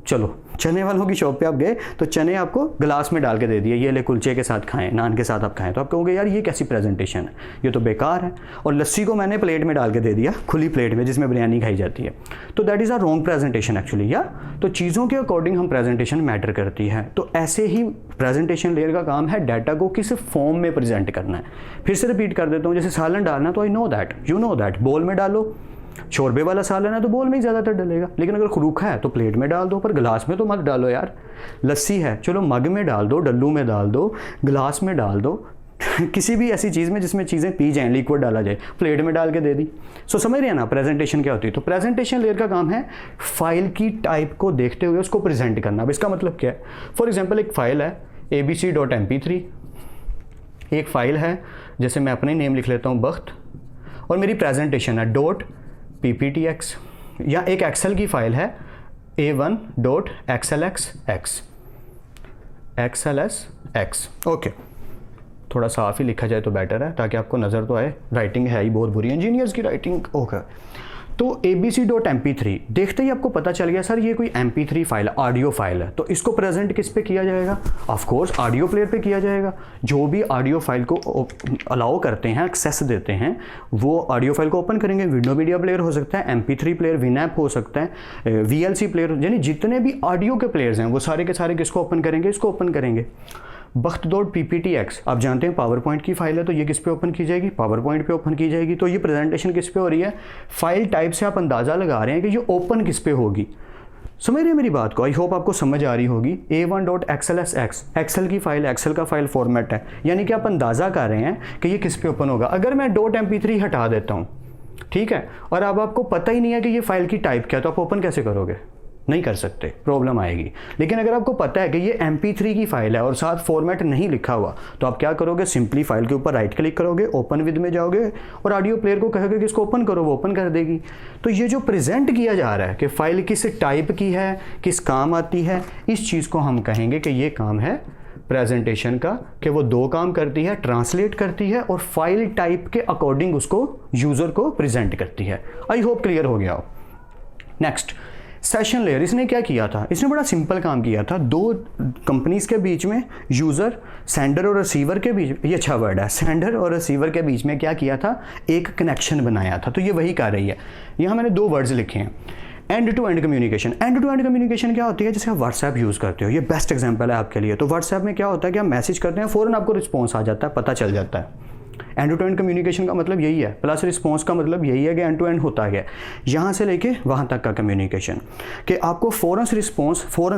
चलो चने वालों की शॉप पे आप गए तो चने आपको गिलास में डाल के दे दिए, ये ले कुलचे के साथ खाएं, नान के साथ आप खाएं, तो आप कहोगे यार ये कैसी प्रेजेंटेशन है, ये तो बेकार है। और लस्सी को मैंने प्लेट में डाल के दे दिया, खुली प्लेट में जिसमें बिरयानी खाई जाती है, तो that is a wrong presentation actually. या तो चीज़ों के अकॉर्डिंग हम प्रेजेंटेशन मैटर करती है। तो ऐसे ही प्रेजेंटेशन लेयर का काम है डाटा को किस फॉर्म में प्रेजेंट करना है। फिर से रिपीट कर देता हूँ, जैसे सालन डालना, तो I know that, you know that, बोल में डालो, शोरबे वाला सालन है तो बोल में ही ज़्यादातर डलेगा, लेकिन अगर रूखा है तो प्लेट में डाल दो, पर गिलास में तो मत डालो यार। लस्सी है, चलो मग में डाल दो, डल्लू में डाल दो, गिलास में डाल दो, किसी भी ऐसी चीज़ में जिसमें चीज़ें पी जाएं, लिक्विड डाला जाए, प्लेट में डाल के दे दी। सो समझ रहे हैं ना प्रेजेंटेशन क्या होती है। तो प्रेजेंटेशन लेयर का काम है फाइल की टाइप को देखते हुए उसको प्रेजेंट करना। अब इसका मतलब क्या है, फॉर एग्जाम्पल एक फाइल है abc.mp3, एक फाइल है जैसे मैं अपने नेम लिख लेता हूँ बख्त, और मेरी प्रेजेंटेशन है .pptx, या एक एक्सेल की फाइल है a1.xlsx। ओके, थोड़ा साफ ही लिखा जाए तो बेटर है ताकि आपको नज़र तो आए, राइटिंग है ही बहुत बुरी, इंजीनियर्स की राइटिंग। ओके, तो abc.mp3 देखते ही आपको पता चल गया सर ये कोई mp3 फाइल, ऑडियो फाइल है, तो इसको प्रेजेंट किस पे किया जाएगा? ऑफ कोर्स ऑडियो प्लेयर पे किया जाएगा। जो भी ऑडियो फाइल को अलाउ करते हैं, एक्सेस देते हैं, वो ऑडियो फाइल को ओपन करेंगे। विंडो मीडिया प्लेयर हो सकता है, mp3 प्लेयर, विनैप हो सकता है, vlc प्लेयर, यानी जितने भी ऑडियो के प्लेयर्स हैं वो सारे के सारे किसको ओपन करेंगे? इसको ओपन करेंगे। बख्त.pptx आप जानते हैं पावर पॉइंट की फाइल है, तो ये किस पे ओपन की जाएगी? पावर पॉइंट पे ओपन की जाएगी। तो ये प्रेजेंटेशन किस पे हो रही है? फाइल टाइप से आप अंदाज़ा लगा रहे हैं कि ये ओपन किस पे होगी। समझ रहे हैं मेरी बात को? आई होप आपको समझ आ रही होगी। a1.xlsx एक्सेल की फाइल, एक्सेल का फाइल फॉर्मेट है, यानी कि आप अंदाज़ा कर रहे हैं कि ये किस पे ओपन होगा। अगर मैं .mp3 हटा देता हूँ, ठीक है, और अब आपको पता ही नहीं है कि ये फाइल की टाइप क्या है, तो आप ओपन कैसे करोगे? नहीं कर सकते, प्रॉब्लम आएगी। लेकिन अगर आपको पता है कि ये mp3 की फाइल है और साथ फॉर्मेट नहीं लिखा हुआ, तो आप क्या करोगे? सिंपली फाइल के ऊपर राइट क्लिक करोगे, ओपन विद में जाओगे और ऑडियो प्लेयर को कहोगे कि इसको ओपन करो, वो ओपन कर देगी। तो ये जो प्रेजेंट किया जा रहा है कि फाइल किस टाइप की है, किस काम आती है, इस चीज़ को हम कहेंगे कि ये काम है प्रेजेंटेशन का, कि वो दो काम करती है, ट्रांसलेट करती है और फाइल टाइप के अकॉर्डिंग उसको यूज़र को प्रेजेंट करती है। आई होप क्लियर हो गया हो। Next, session layer. इसने क्या किया था? इसने बड़ा सिंपल काम किया था। दो कंपनीज के बीच में, यूज़र, सेंडर और रिसीवर के बीच, ये अच्छा वर्ड है, सेंडर और रिसीवर के बीच में क्या किया था? एक कनेक्शन बनाया था। तो ये वही कर रही है। यहाँ मैंने दो वर्ड्स लिखे हैं, end to end communication. End to end communication क्या होती है? जैसे आप व्हाट्सएप यूज़ करते हो, ये बेस्ट एग्जांपल है आपके लिए। तो व्हाट्सएप में क्या होता है कि आप मैसेज करते हैं, फ़ौरन आपको रिस्पॉन्स आ जाता है, पता चल जाता है। एंड टू एंड कम्युनिकेशन का मतलब यही है, प्लस रिस्पॉन्स का मतलब यही है कि एंड टू एंड होता है यहाँ से लेके वहाँ तक का कम्युनिकेशन, कि आपको फ़ौरन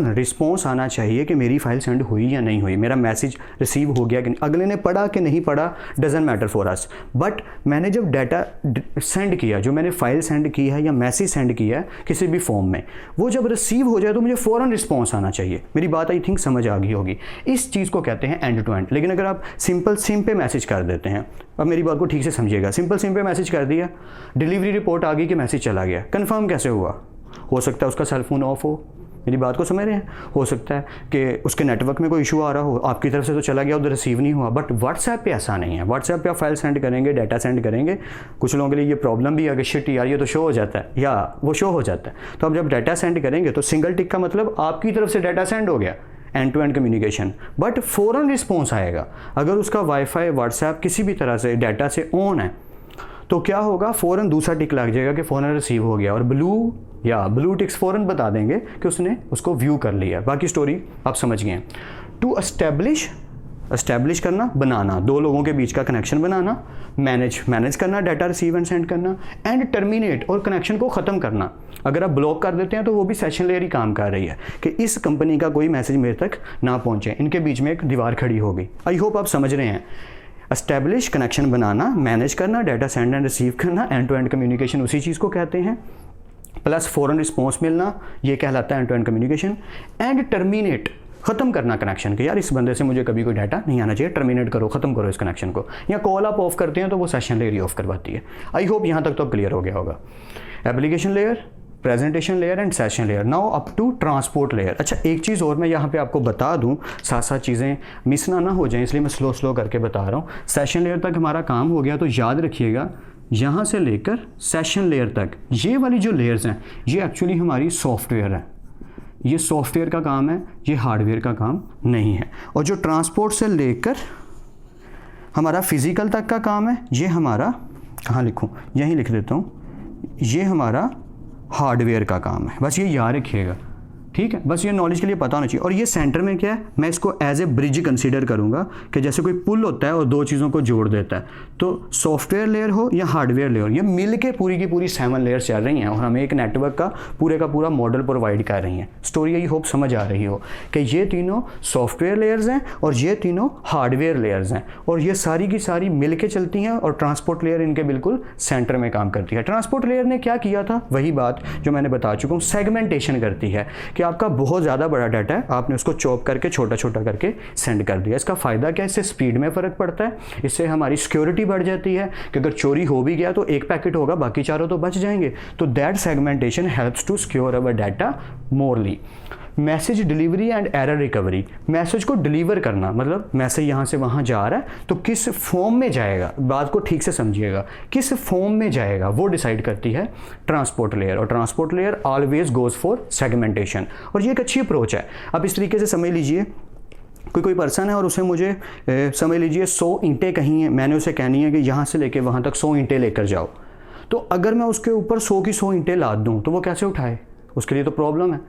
रिस्पॉन्स आना चाहिए कि मेरी फाइल सेंड हुई या नहीं हुई, मेरा मैसेज रिसीव हो गया कि नहीं, अगले ने पढ़ा कि नहीं पढ़ा doesn't matter for us. But मैंने जब डाटा सेंड किया, जो मैंने फाइल सेंड की है या मैसेज सेंड किया है किसी भी फॉर्म में, वो जब रिसीव हो जाए तो मुझे फ़ौरन रिस्पॉन्स आना चाहिए। मेरी बात आई थिंक समझ आ गई होगी। इस चीज़ को कहते हैं एंड टू एंड। लेकिन अगर आप सिंपल सिम पे मैसेज कर देते हैं, अब मेरी बात को ठीक से समझिएगा, सिंपल सिम पे मैसेज कर दिया, डिलीवरी रिपोर्ट आ गई कि मैसेज चला गया, कंफर्म कैसे हुआ? हो सकता है उसका सेलफोन ऑफ हो, मेरी बात को समझ रहे हैं, हो सकता है कि उसके नेटवर्क में कोई इशू आ रहा हो, आपकी तरफ से तो चला गया, उधर रिसीव नहीं हुआ। बट व्हाट्सएप पे ऐसा नहीं है। व्हाट्सएप पे आप फाइल सेंड करेंगे, डाटा सेंड करेंगे, कुछ लोगों के लिए ये प्रॉब्लम भी है कि शिट यार ये तो शो हो जाता है, या वो शो हो जाता है। तो अब जब डाटा सेंड करेंगे तो सिंगल टिक का मतलब आपकी तरफ से डाटा सेंड हो गया, end to end communication, but फ़ौरन रिस्पॉन्स आएगा। अगर उसका वाईफाई, व्हाट्सएप किसी भी तरह से डाटा से ऑन है तो क्या होगा? फ़ौरन दूसरा टिक लग जाएगा कि फ़ौरन रिसीव हो गया, और ब्लू टिक्स फ़ौरन बता देंगे कि उसने उसको व्यू कर लिया। बाकी स्टोरी आप समझ गए। टू एस्टेब्लिश करना, बनाना, दो लोगों के बीच का कनेक्शन बनाना, मैनेज करना, डाटा रिसीव एंड सेंड करना, एंड टर्मिनेट, और कनेक्शन को ख़त्म करना। अगर आप ब्लॉक कर देते हैं तो वो भी सेशन लेयर ही काम कर रही है कि इस कंपनी का कोई मैसेज मेरे तक ना पहुंचे, इनके बीच में एक दीवार खड़ी होगी। आई होप आप समझ रहे हैं। एस्टेब्लिश, कनेक्शन बनाना, मैनेज करना, डाटा सेंड एंड रिसीव करना, एंड टू एंड कम्युनिकेशन उसी चीज़ को कहते हैं। प्लस फ़ौरन रिस्पॉन्स मिलना, ये कहलाता है end to end communication. End terminate, ख़त्म करना कनेक्शन के, यार इस बंदे से मुझे कभी कोई डाटा नहीं आना चाहिए, टर्मिनेट करो, ख़त्म करो इस कनेक्शन को। या कॉल आप ऑफ करते हैं तो वो सेशन लेयर ही ऑफ करवाती है। आई होप यहाँ तक तो क्लियर हो गया होगा। Application layer, presentation layer and session layer. Now up to transport layer. अच्छा, एक चीज़ और मैं यहाँ पे आपको बता दूँ, साथ साथ चीज़ें मिस ना हो जाएं, इसलिए मैं स्लो करके बता रहा हूँ। सेशन लेयर तक हमारा काम हो गया, तो याद रखिएगा यहाँ से लेकर सेशन लेयर तक ये वाली जो लेयर्स हैं ये एक्चुअली हमारी सॉफ्टवेयर है। ये सॉफ्टवेयर का काम है, ये हार्डवेयर का काम नहीं है। और जो ट्रांसपोर्ट से लेकर हमारा फिज़िकल तक का काम है, ये हमारा, कहाँ लिखूँ, यहीं लिख देता हूँ, ये हमारा हार्डवेयर का काम है। बस ये याद रखिएगा, ठीक है, बस ये नॉलेज के लिए पता होना चाहिए। और ये सेंटर में क्या है, मैं इसको एज ए ब्रिज कंसीडर करूंगा कि जैसे कोई पुल होता है और दो चीज़ों को जोड़ देता है, तो सॉफ्टवेयर लेयर हो या हार्डवेयर लेयर, ये मिल के पूरी की पूरी 7 लेयर्स चल रही हैं और हमें एक नेटवर्क का पूरा मॉडल प्रोवाइड कर रही हैं। स्टोरी यही होप समझ आ रही हो कि ये तीनों सॉफ्टवेयर लेयर्स हैं और ये तीनों हार्डवेयर लेयर्स हैं, और ये सारी की सारी मिल के चलती हैं और ट्रांसपोर्ट लेयर इनके बिल्कुल सेंटर में काम करती है। ट्रांसपोर्ट लेयर ने क्या किया था, वही बात जो मैंने बता चुका हूँ, सेगमेंटेशन करती है कि आपका बहुत ज़्यादा बड़ा डाटा है, आपने उसको चॉप करके छोटा छोटा करके सेंड कर दिया। इसका फ़ायदा क्या है, इससे स्पीड में फ़र्क पड़ता है, इससे हमारी सिक्योरिटी बढ़ जाती है कि अगर चोरी हो भी गया तो एक पैकेट होगा, बाकी चारों तो बच जाएंगे। तो that segmentation helps to secure our data morally. Message delivery and error recovery, message को डिलीवर करना मतलब मैसेज यहाँ से वहाँ जा रहा है तो किस फॉर्म में जाएगा, बात को ठीक से समझिएगा, किस फॉर्म में जाएगा वो डिसाइड करती है ट्रांसपोर्ट लेयर, और transport layer always goes for segmentation. और ये एक अच्छी अप्रोच है। अब इस तरीके से समझ लीजिए कोई पर्सन है और उसे मुझे समझ लीजिए 100 ईंटें कहीं हैं, मैंने उसे कहनी है कि यहाँ से लेके वहाँ तक 100 ईंटें लेकर जाओ, तो अगर मैं उसके ऊपर 100 की 100 ईंटें लाद दूँ तो वो कैसे उठाए, उसके लिए तो प्रॉब्लम है।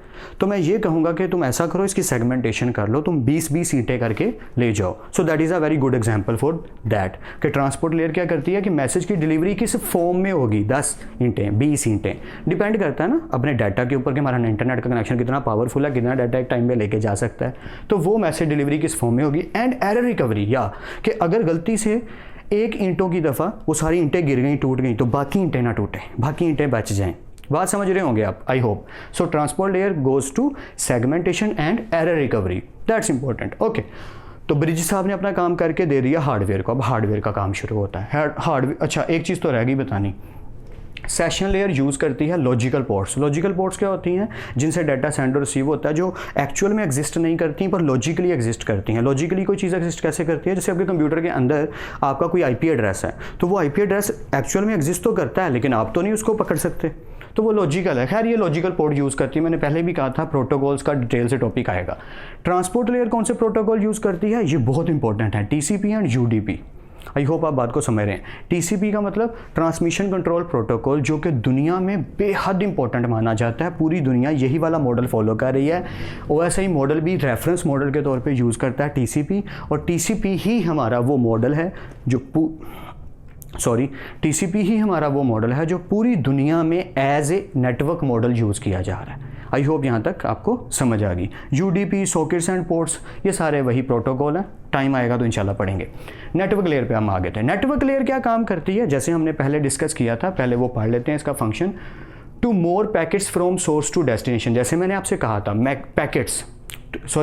तो मैं ये कहूँगा कि तुम ऐसा करो, इसकी सेगमेंटेशन कर लो, तुम 20-20 ईंटें करके ले जाओ। So that is a very good example for that कि ट्रांसपोर्ट लेयर क्या करती है कि मैसेज की डिलीवरी किस फॉर्म में होगी, 10 ईंटें 20 ईंटें, डिपेंड करता है ना अपने डाटा के ऊपर कि हमारा इंटरनेट का कनेक्शन कितना पावरफुल है, कितना डाटा एक टाइम में लेके जा सकता है, तो वो मैसेज डिलीवरी किस फॉर्म में होगी। एंड एरर रिकवरी, या कि अगर गलती से एक ईंटों की दफ़ा वो सारी ईंटें गिर गई, टूट गई, तो बाकी ईंटें ना टूटें, बाकी ईंटें बच जाएँ। बात समझ रहे होंगे आप, I hope. So transport layer goes to segmentation and error recovery, that's important. Okay, तो ब्रिज साहब ने अपना काम करके दे दिया हार्डवेयर को, अब हार्डवेयर का काम शुरू होता है। हार्डवेयर, अच्छा एक चीज़ तो रह गई बतानी, सेशन लेयर यूज़ करती है लॉजिकल पोर्ट्स। लॉजिकल पोर्ट्स क्या होती हैं, जिनसे डाटा सेंड और रिसीव होता है, जो एक्चुअल में एग्जिस्ट नहीं करती पर लॉजिकली एग्जिस्ट करती हैं। लॉजिकली कोई चीज़ एग्जिस्ट कैसे करती है, जैसे आपके कंप्यूटर के अंदर आपका कोई आईपी एड्रेस है, तो वो आईपी एड्रेस एक्चुअल में एग्जिस्ट तो करता है लेकिन आप तो नहीं उसको पकड़ सकते, तो वो लॉजिकल है। खैर ये लॉजिकल पोर्ट यूज़ करती है, मैंने पहले भी कहा था प्रोटोकॉल्स का डिटेल से टॉपिक आएगा। ट्रांसपोर्ट लेयर कौन से प्रोटोकॉल यूज़ करती है, ये बहुत इंपॉर्टेंट है, TCP and UDP. I hope आप बात को समझ रहे हैं। टीसीपी का मतलब ट्रांसमिशन कंट्रोल प्रोटोकॉल, जो कि दुनिया में बेहद इंपॉर्टेंट माना जाता है, पूरी दुनिया यही वाला मॉडल फॉलो कर रही है। ओएसआई मॉडल भी रेफरेंस मॉडल के तौर पे यूज़ करता है टीसीपी, और टीसीपी ही हमारा वो मॉडल है जो टीसीपी ही हमारा वो मॉडल है जो पूरी दुनिया में as a network model use किया जा रहा है। आई होप यहाँ तक आपको समझ आ गई। यूडीपी, सॉकेट्स एंड पोर्ट्स, ये सारे वही प्रोटोकॉल हैं, टाइम आएगा तो इंशाल्लाह पढ़ेंगे। नेटवर्क लेयर पे हम आगे थे। नेटवर्क लेयर क्या काम करती है, जैसे हमने पहले डिस्कस किया था, पहले वो पढ़ लेते हैं इसका function. To more packets from source to destination, जैसे मैंने आपसे कहा था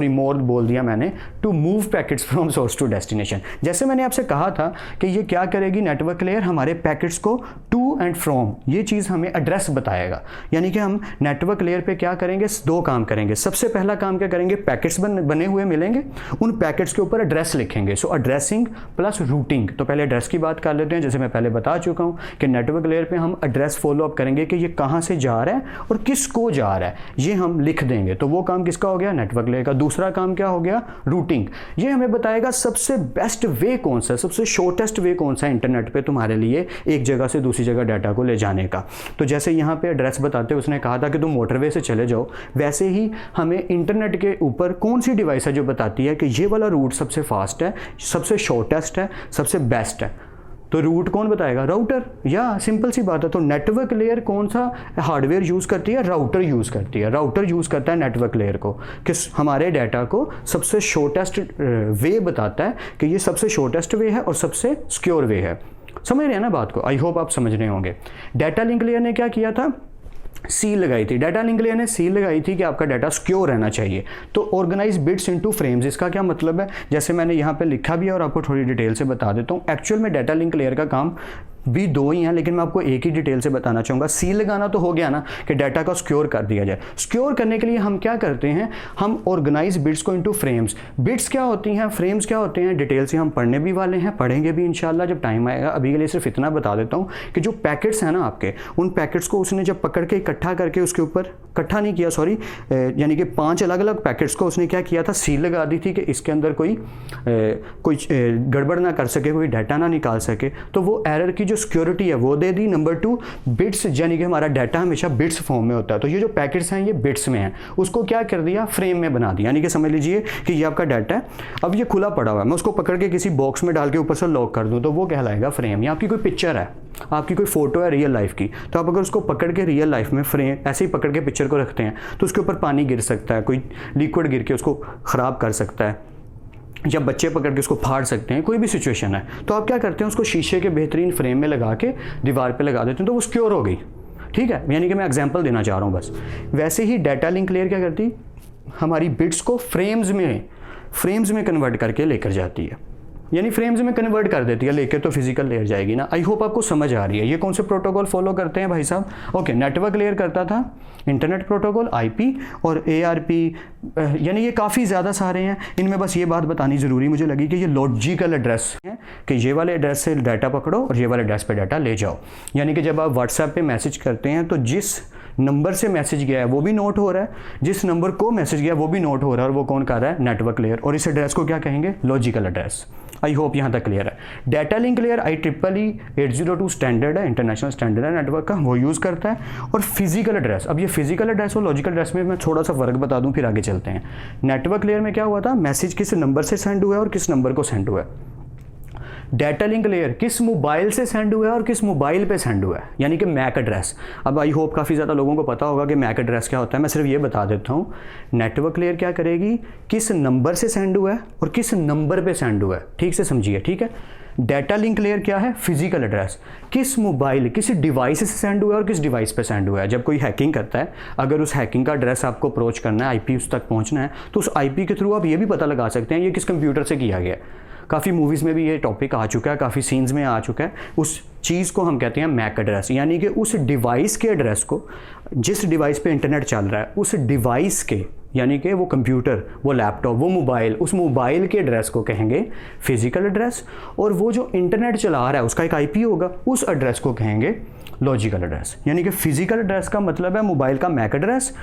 मोर बोल दिया मैंने, to move packets from source to destination. जैसे मैंने आपसे कहा था कि ये क्या करेगी, नेटवर्क लेयर हमारे पैकेट्स को टू एंड फ्रॉम, ये चीज़ हमें एड्रेस बताएगा। यानी कि हम नेटवर्क लेयर पे क्या करेंगे, 2 काम करेंगे। सबसे पहला काम क्या करेंगे, पैकेट्स बने हुए मिलेंगे, उन पैकेट्स के ऊपर एड्रेस लिखेंगे। सो एड्रेसिंग प्लस रूटिंग। तो पहले एड्रेस की बात कर लेते हैं। जैसे मैं पहले बता चुका हूँ कि नेटवर्क लेयर पे हम एड्रेस फॉलो अप करेंगे कि ये कहाँ से जा रहा है और किसको जा रहा है, ये हम लिख देंगे। तो वो काम किसका हो गया, नेटवर्क लेयर का। दूसरा काम क्या हो गया, रूटिंग। ये हमें बताएगा सबसे बेस्ट वे कौन सा है, सबसे शॉर्टेस्ट वे कौन सा है इंटरनेट पे तुम्हारे लिए एक जगह से दूसरी जगह डाटा को ले जाने का। तो जैसे यहाँ पे एड्रेस बताते उसने कहा था कि तुम मोटरवे से चले जाओ, वैसे ही हमें इंटरनेट के ऊपर कौन सी डिवाइस है जो बताती है कि ये वाला रूट सबसे फास्ट है, सबसे शॉर्टेस्ट है, सबसे बेस्ट है। तो रूट कौन बताएगा, राउटर। या सिंपल सी बात है। तो नेटवर्क लेयर कौन सा हार्डवेयर यूज़ करती है, राउटर यूज़ करती है। राउटर यूज़ करता है नेटवर्क लेयर को कि हमारे डाटा को सबसे शॉर्टेस्ट वे बताता है कि ये सबसे शॉर्टेस्ट वे है और सबसे सिक्योर वे है। समझ रहे हैं ना बात को, आई होप आप समझ रहे होंगे। डाटा लिंक लेयर ने क्या किया था, सील लगाई थी। डाटा लिंक लेयर ने सील लगाई थी कि आपका डाटा सिक्योर रहना चाहिए। तो ऑर्गेनाइज बिट्स इनटू फ्रेम्स, इसका क्या मतलब है, जैसे मैंने यहाँ पे लिखा भी है और आपको थोड़ी डिटेल से बता देता हूँ। एक्चुअल में डाटा लिंक लेयर का काम भी 2 ही हैं, लेकिन मैं आपको एक ही डिटेल से बताना चाहूँगा। सील लगाना तो हो गया ना कि डाटा को सिक्योर कर दिया जाए। सिक्योर करने के लिए हम क्या करते हैं, हम ऑर्गेनाइज बिट्स को इनटू फ्रेम्स। बिट्स क्या होती हैं, फ्रेम्स क्या होते हैं, डिटेल से हम पढ़ने भी वाले हैं, पढ़ेंगे भी इंशाल्लाह जब टाइम आएगा। अभी के लिए सिर्फ इतना बता देता हूँ कि जो पैकेट्स हैं ना आपके, उन पैकेट्स को उसने जब पकड़ के इकट्ठा करके उसके ऊपर इकट्ठा नहीं किया, सॉरी, यानी कि 5 अलग अलग पैकेट्स को उसने क्या किया था, सील लगा दी थी कि इसके अंदर कोई गड़बड़ ना कर सके, कोई डाटा ना निकाल सके। तो वो एरर की जो जो सिक्योरिटी है वो दे दी। नंबर 2 बिट्स, यानी कि हमारा डाटा हमेशा बिट्स फॉर्म में होता है, तो ये जो पैकेट्स हैं ये बिट्स में हैं, उसको क्या कर दिया, फ्रेम में बना दिया। यानी कि समझ लीजिए कि ये आपका डाटा है, अब ये खुला पड़ा हुआ है, मैं उसको पकड़ के किसी बॉक्स में डाल के ऊपर से लॉक कर दूँ तो वो कहलाएगा फ्रेम। या आपकी कोई पिक्चर है, आपकी कोई फोटो है रियल लाइफ की, तो आप अगर उसको पकड़ के रियल लाइफ में फ्रेम ऐसे ही पकड़ के पिक्चर को रखते हैं तो उसके ऊपर पानी गिर सकता है, कोई लिक्विड गिर के उसको ख़राब कर सकता है, या बच्चे पकड़ के उसको फाड़ सकते हैं, कोई भी सिचुएशन है, तो आप क्या करते हैं, उसको शीशे के बेहतरीन फ्रेम में लगा के दीवार पे लगा देते हैं, तो वो सिक्योर हो गई। ठीक है, यानी कि मैं एग्जांपल देना चाह रहा हूँ बस। वैसे ही डाटा लिंक लेयर क्या करती, हमारी बिट्स को फ्रेम्स में कन्वर्ट करके लेकर जाती है, यानी फ्रेम्स में कन्वर्ट कर देती है, लेकर तो फिजिकल लेयर जाएगी ना। आई होप आपको समझ आ रही है। ये कौन से प्रोटोकॉल फॉलो करते हैं भाई साहब? ओके, नेटवर्क लेयर करता था इंटरनेट प्रोटोकॉल, आईपी और एआरपी, यानी ये काफ़ी ज़्यादा सारे हैं। इनमें बस ये बात बतानी ज़रूरी मुझे लगी कि ये लॉजिकल एड्रेस है कि ये वाले एड्रेस से डाटा पकड़ो और ये वाले एड्रेस पे डाटा ले जाओ। यानी कि जब आप व्हाट्सएप पे मैसेज करते हैं तो जिस नंबर से मैसेज गया है वो भी नोट हो रहा है, जिस नंबर को मैसेज गया वो भी नोट हो रहा है, और वो कौन कर रहा है? Network layer. और इस एड्रेस को क्या कहेंगे? Logical address. आई होप यहाँ तक क्लियर है। Data link layer IEEE 802 standard है, इंटरनेशनल स्टैंडर्ड है नेटवर्क का, वो यूज़ करता है। और फिजिकल एड्रेस, अब ये फिजिकल एड्रेस और लॉजिकल एड्रेस में मैं थोड़ा सा फ़र्क बता दूँ फिर आगे चलते हैं। नेटवर्क लेयर में क्या हुआ था, मैसेज किस नंबर से सेंड हुआ है और किस नंबर को सेंड हुआ है। डाटा लिंक लेयर किस मोबाइल से सेंड हुआ है और किस मोबाइल पे सेंड हुआ है, यानी कि मैक एड्रेस। अब आई होप काफ़ी ज़्यादा लोगों को पता होगा कि मैक एड्रेस क्या होता है, मैं सिर्फ ये बता देता हूँ। नेटवर्क लेयर क्या करेगी, किस नंबर से सेंड हुआ है और किस नंबर पे सेंड हुआ है, ठीक से समझिए, ठीक है। डाटा लिंक लेयर क्या है, फिजिकल एड्रेस, किस मोबाइल किस डिवाइस से सेंड हुआ है और किस डिवाइस पे सेंड हुआ है। जब कोई हैकिंग करता है, अगर उस हैकिंग का एड्रेस आपको अप्रोच करना है, आईपी उस तक पहुंचना है, तो उस आईपी के थ्रू आप ये भी पता लगा सकते हैं ये किस कंप्यूटर से किया गया है। काफ़ी मूवीज़ में भी ये टॉपिक आ चुका है, काफ़ी सीन्स में आ चुका है। उस चीज़ को हम कहते हैं मैक एड्रेस, यानी कि उस डिवाइस के एड्रेस को, जिस डिवाइस पे इंटरनेट चल रहा है उस डिवाइस के, यानी कि वो कंप्यूटर, वो लैपटॉप, वो मोबाइल, उस मोबाइल के एड्रेस को कहेंगे फिजिकल एड्रेस। और वो जो इंटरनेट चला रहा है उसका एक आईपी होगा, उस एड्रेस को कहेंगे लॉजिकल एड्रेस। यानी कि फिजिकल एड्रेस का मतलब है मोबाइल का मैक एड्रेस,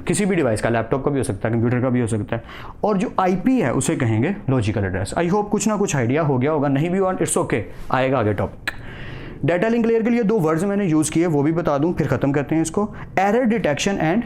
किसी भी डिवाइस का, लैपटॉप का भी हो सकता है, कंप्यूटर का भी हो सकता है, और जो आईपी है उसे कहेंगे लॉजिकल एड्रेस। आई होप कुछ ना कुछ आइडिया हो गया होगा, नहीं भी और इट्स ओके, आएगा आगे टॉपिक। डाटा लिंक लेयर के लिए 2 वर्ड्स मैंने यूज़ किए, वो भी बता दूं, फिर ख़त्म करते हैं इसको। एरर डिटेक्शन एंड,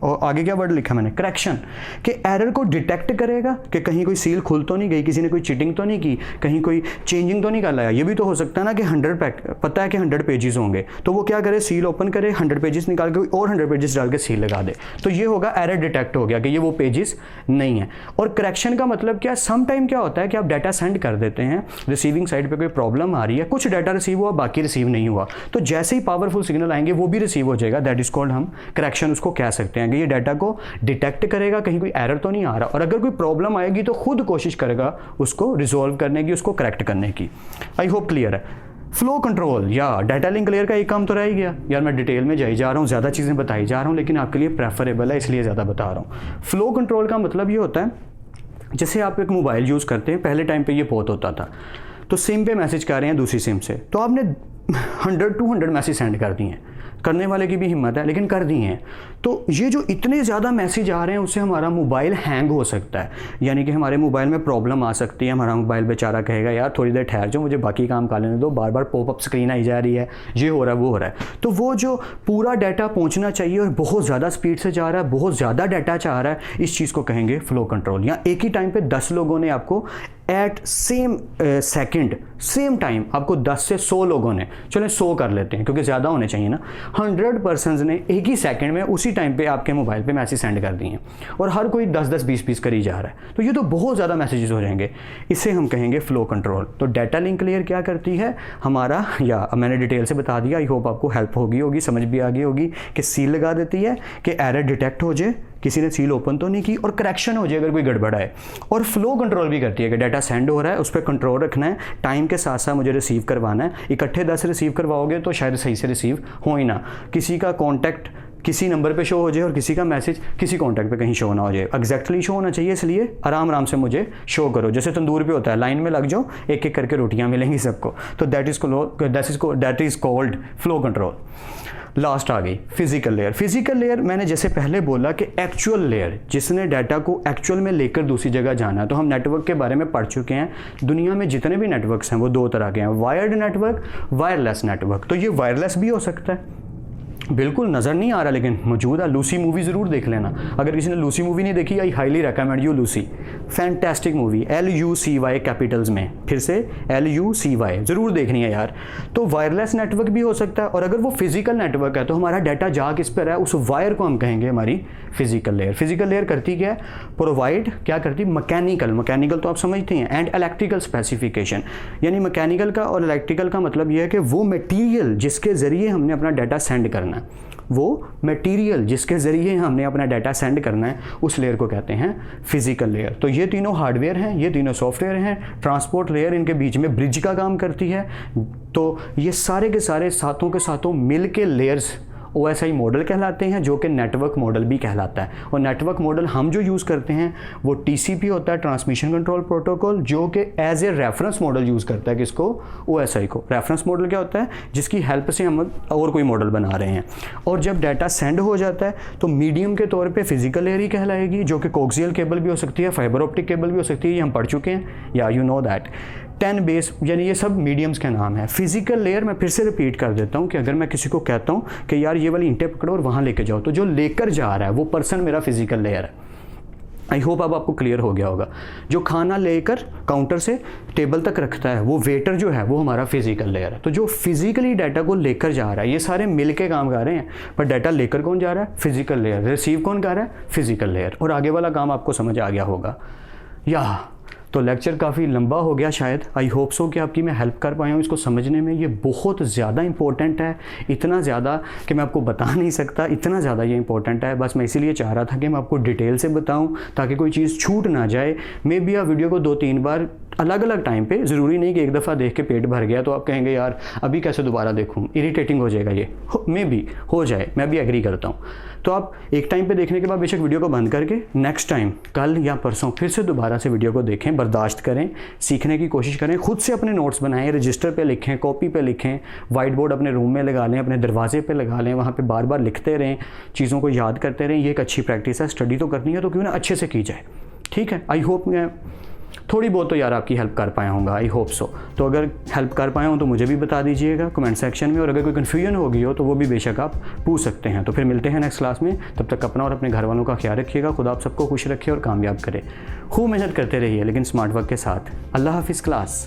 और आगे क्या वर्ड लिखा मैंने, करेक्शन, कि एरर को डिटेक्ट करेगा कि कहीं कोई सील खुल तो नहीं गई, किसी ने कोई चीटिंग तो नहीं की, कहीं कोई चेंजिंग तो नहीं कर लाया। ये भी तो हो सकता है ना कि 100 पता है कि 100 पेजेस होंगे, तो वो क्या करे, सील ओपन करे, 100 पेजेस निकाल के और 100 पेजेस डाल के सील लगा दे, तो ये होगा एरर डिटेक्ट हो गया कि ये वो पेजेस नहीं है। और करेक्शन का मतलब क्या, सम टाइम क्या होता है कि आप डाटा सेंड कर देते हैं, रिसीविंग साइड पर कोई प्रॉब्लम आ रही है, कुछ डाटा रिसीव हुआ बाकी रिसीव नहीं हुआ, तो जैसे ही पावरफुल सिग्नल आएंगे वो भी रिसीव हो जाएगा, दैट इज कॉल्ड, हम करेक्शन उसको कह सकते हैं कि ये डाटा को डिटेक्ट करेगा कहीं कोई एरर तो नहीं आ रहा, और अगर कोई प्रॉब्लम आएगी तो खुद कोशिश करेगा उसको रिजॉल्व करने की, उसको करेक्ट करने की। आई होप क्लियर है। फ्लो कंट्रोल या डाटा लिंक लेयर का एक काम तो रह ही गया यार, मैं डिटेल में जा रहा हूँ, ज़्यादा चीज़ें बताई जा रहा हूँ, लेकिन आपके लिए प्रेफरेबल है इसलिए ज़्यादा बता रहा हूँ। फ्लो कंट्रोल का मतलब ये होता है, जैसे आप एक मोबाइल यूज़ करते हैं, पहले टाइम पे ये बहुत होता था, तो सिम पे मैसेज कर रहे हैं दूसरी सिम से, तो आपने 100-200 मैसेज सेंड कर दिए हैं, करने वाले की भी हिम्मत है लेकिन कर दिए हैं, तो ये जो इतने ज़्यादा मैसेज आ रहे हैं उससे हमारा मोबाइल हैंग हो सकता है, यानी कि हमारे मोबाइल में प्रॉब्लम आ सकती है। हमारा मोबाइल बेचारा कहेगा यार थोड़ी देर ठहर जाओ, मुझे बाकी काम कर लेने दो, बार बार पॉपअप स्क्रीन आई जा रही है, ये हो रहा है वो हो रहा है। तो वो जो पूरा डाटा पहुँचना चाहिए और बहुत ज़्यादा स्पीड से जा रहा है, बहुत ज़्यादा डाटा चाह रहा है, इस चीज़ को कहेंगे फ्लो कंट्रोल। या एक ही टाइम पर 10 लोगों ने आपको at same second same time, आपको 10 से 100 लोगों ने, चलो 100 कर लेते हैं क्योंकि ज़्यादा होने चाहिए ना, 100 पर्सन्स ने एक ही सेकंड में उसी टाइम पे आपके मोबाइल पे मैसेज सेंड कर दिए हैं, और हर कोई 10-10 20-20 कर ही जा रहा है, तो ये तो बहुत ज़्यादा मैसेजेस हो जाएंगे, इसे हम कहेंगे फ्लो कंट्रोल। तो डाटा लिंक लेयर क्या करती है हमारा, या मैंने डिटेल से बता दिया, आई होप आपको हेल्प होगी, समझ भी आ गई होगी कि सील लगा देती है कि एरर डिटेक्ट हो जाए, किसी ने सील ओपन तो नहीं की, और करेक्शन हो जाए अगर कोई गड़बड़ है। और फ्लो कंट्रोल भी करती है कि डाटा सेंड हो रहा है, उस पर कंट्रोल रखना है, टाइम के साथ साथ मुझे रिसीव करवाना है। इकट्ठे 10 रिसीव करवाओगे तो शायद सही से रिसीव हो ही ना, किसी का कॉन्टैक्ट किसी नंबर पे शो हो जाए और किसी का मैसेज किसी कॉन्टैक्ट पे कहीं शो ना हो जाए, एग्जैक्टली शो होना चाहिए, इसलिए आराम आराम से मुझे शो करो, जैसे तंदूर पे होता है, लाइन में लग जाओ, एक एक करके रोटियां मिलेंगी सबको, तो that is called flow control. Last आ गई फिजिकल लेयर। फिजिकल लेयर मैंने जैसे पहले बोला कि एक्चुअल लेयर, जिसने डाटा को एक्चुअल में लेकर दूसरी जगह जाना है। तो हम नेटवर्क के बारे में पढ़ चुके हैं। दुनिया में जितने भी नेटवर्क्स हैं वो दो तरह के हैं, वायर्ड नेटवर्क, वायरलेस नेटवर्क। तो ये वायरलेस भी हो सकता है, बिल्कुल नज़र नहीं आ रहा लेकिन मौजूद है। लूसी मूवी ज़रूर देख लेना, अगर किसी ने लूसी मूवी नहीं देखी, I highly recommend you Lucy, fantastic movie, LUCY Capitals में, फिर से LUCY ज़रूर देखनी है यार। तो वायरलेस नेटवर्क भी हो सकता है, और अगर वो फिजिकल नेटवर्क है तो हमारा डाटा जा किस पर है, उस वायर को हम कहेंगे हमारी फिजिकल लेयर। फिजिकल लेयर करती क्या है, प्रोवाइड क्या करती, मैकेनिकल तो आप समझते हैं, एंड इलेक्ट्रिकल स्पेसिफिकेशन। यानी मैकेनिकल का और इलेक्ट्रिकल का मतलब यह है कि वो मटेरियल जिसके ज़रिए हमने अपना डाटा सेंड करना है, वो मटेरियल जिसके ज़रिए हमने अपना डाटा सेंड करना है, उस लेयर को कहते हैं फिजिकल लेयर। तो ये तीनों हार्डवेयर हैं, ये तीनों सॉफ्टवेयर हैं। ट्रांसपोर्ट लेयर इनके बीच में ब्रिज का काम करती है। तो ये सारे के सारे साथों के साथों मिल के लेयर्स OSI मॉडल कहलाते हैं, जो कि नेटवर्क मॉडल भी कहलाता है। और नेटवर्क मॉडल हम जो यूज़ करते हैं वो TCP होता है, ट्रांसमिशन कंट्रोल प्रोटोकॉल, जो कि as a reference model use करता है किसको, OSI को। रेफरेंस मॉडल क्या होता है, जिसकी हेल्प से हम और कोई मॉडल बना रहे हैं। और जब डाटा सेंड हो जाता है तो मीडियम के तौर पर फिजिकल लेयर ही कहलाएगी, जो कि कोक्सियल केबल भी हो सकती है, फाइबर ऑप्टिक केबल भी हो सकती है, ये हम पढ़ चुके हैं, या यू नो दैट। 10 बेस, यानी ये सब मीडियम्स के नाम है। फिजिकल लेयर मैं फिर से रिपीट कर देता हूँ कि अगर मैं किसी को कहता हूँ कि यार ये वाली ईंटें पकड़ो और वहाँ लेके जाओ, तो जो लेकर जा रहा है वो पर्सन मेरा फिजिकल लेयर है। आई होप अब आपको क्लियर हो गया होगा। जो खाना लेकर काउंटर से टेबल तक रखता है वो वेटर जो है वो हमारा फिजिकल लेयर है। तो जो फिजिकली डाटा को लेकर जा रहा है, ये सारे मिल के काम कर रहे हैं, पर डाटा लेकर कौन जा रहा है, फिजिकल लेयर। रिसीव कौन कर रहा है, फिजिकल लेयर। और आगे वाला काम आपको समझ आ गया होगा। तो लेक्चर काफ़ी लंबा हो गया शायद, आई होप सो कि आपकी मैं हेल्प कर पाया हूँ इसको समझने में। ये बहुत ज़्यादा इंपॉर्टेंट है, इतना ज़्यादा कि मैं आपको बता नहीं सकता, इतना ज़्यादा ये इंपॉर्टेंट है। बस मैं इसीलिए चाह रहा था कि मैं आपको डिटेल से बताऊँ ताकि कोई चीज़ छूट ना जाए। मे बी आप वीडियो को 2-3 बार अलग अलग टाइम पे, ज़रूरी नहीं कि एक दफ़ा देख के पेट भर गया तो आप कहेंगे यार अभी कैसे दोबारा देखूँ, इरिटेटिंग हो जाएगा, ये मे बी हो जाए, मैं भी एग्री करता हूँ। तो आप एक टाइम पे देखने के बाद बेशक वीडियो को बंद करके नेक्स्ट टाइम कल या परसों फिर से दोबारा से वीडियो को देखें, बर्दाश्त करें, सीखने की कोशिश करें, खुद से अपने नोट्स बनाएं, रजिस्टर पे लिखें, कॉपी पे लिखें, वाइट बोर्ड अपने रूम में लगा लें, अपने दरवाजे पे लगा लें, वहाँ पे बार बार लिखते रहें, चीज़ों को याद करते रहें। ये एक अच्छी प्रैक्टिस है, स्टडी तो करनी है तो क्यों ना अच्छे से की जाए, ठीक है। आई होप मैं थोड़ी बहुत तो यार आपकी हेल्प कर पाया हूँगा, आई होप सो। तो अगर हेल्प कर पाया हूँ तो मुझे भी बता दीजिएगा कमेंट सेक्शन में, और अगर कोई कन्फ्यूजन हो गई हो तो वो भी बेशक आप पूछ सकते हैं। तो फिर मिलते हैं नेक्स्ट क्लास में, तब तक अपना और अपने घर वालों का ख्याल रखिएगा। खुदा आप सबको खुश रखे और कामयाब करे। खूब मेहनत करते रहिए लेकिन स्मार्ट वर्क के साथ। अल्लाह हाफिज़ क्लास।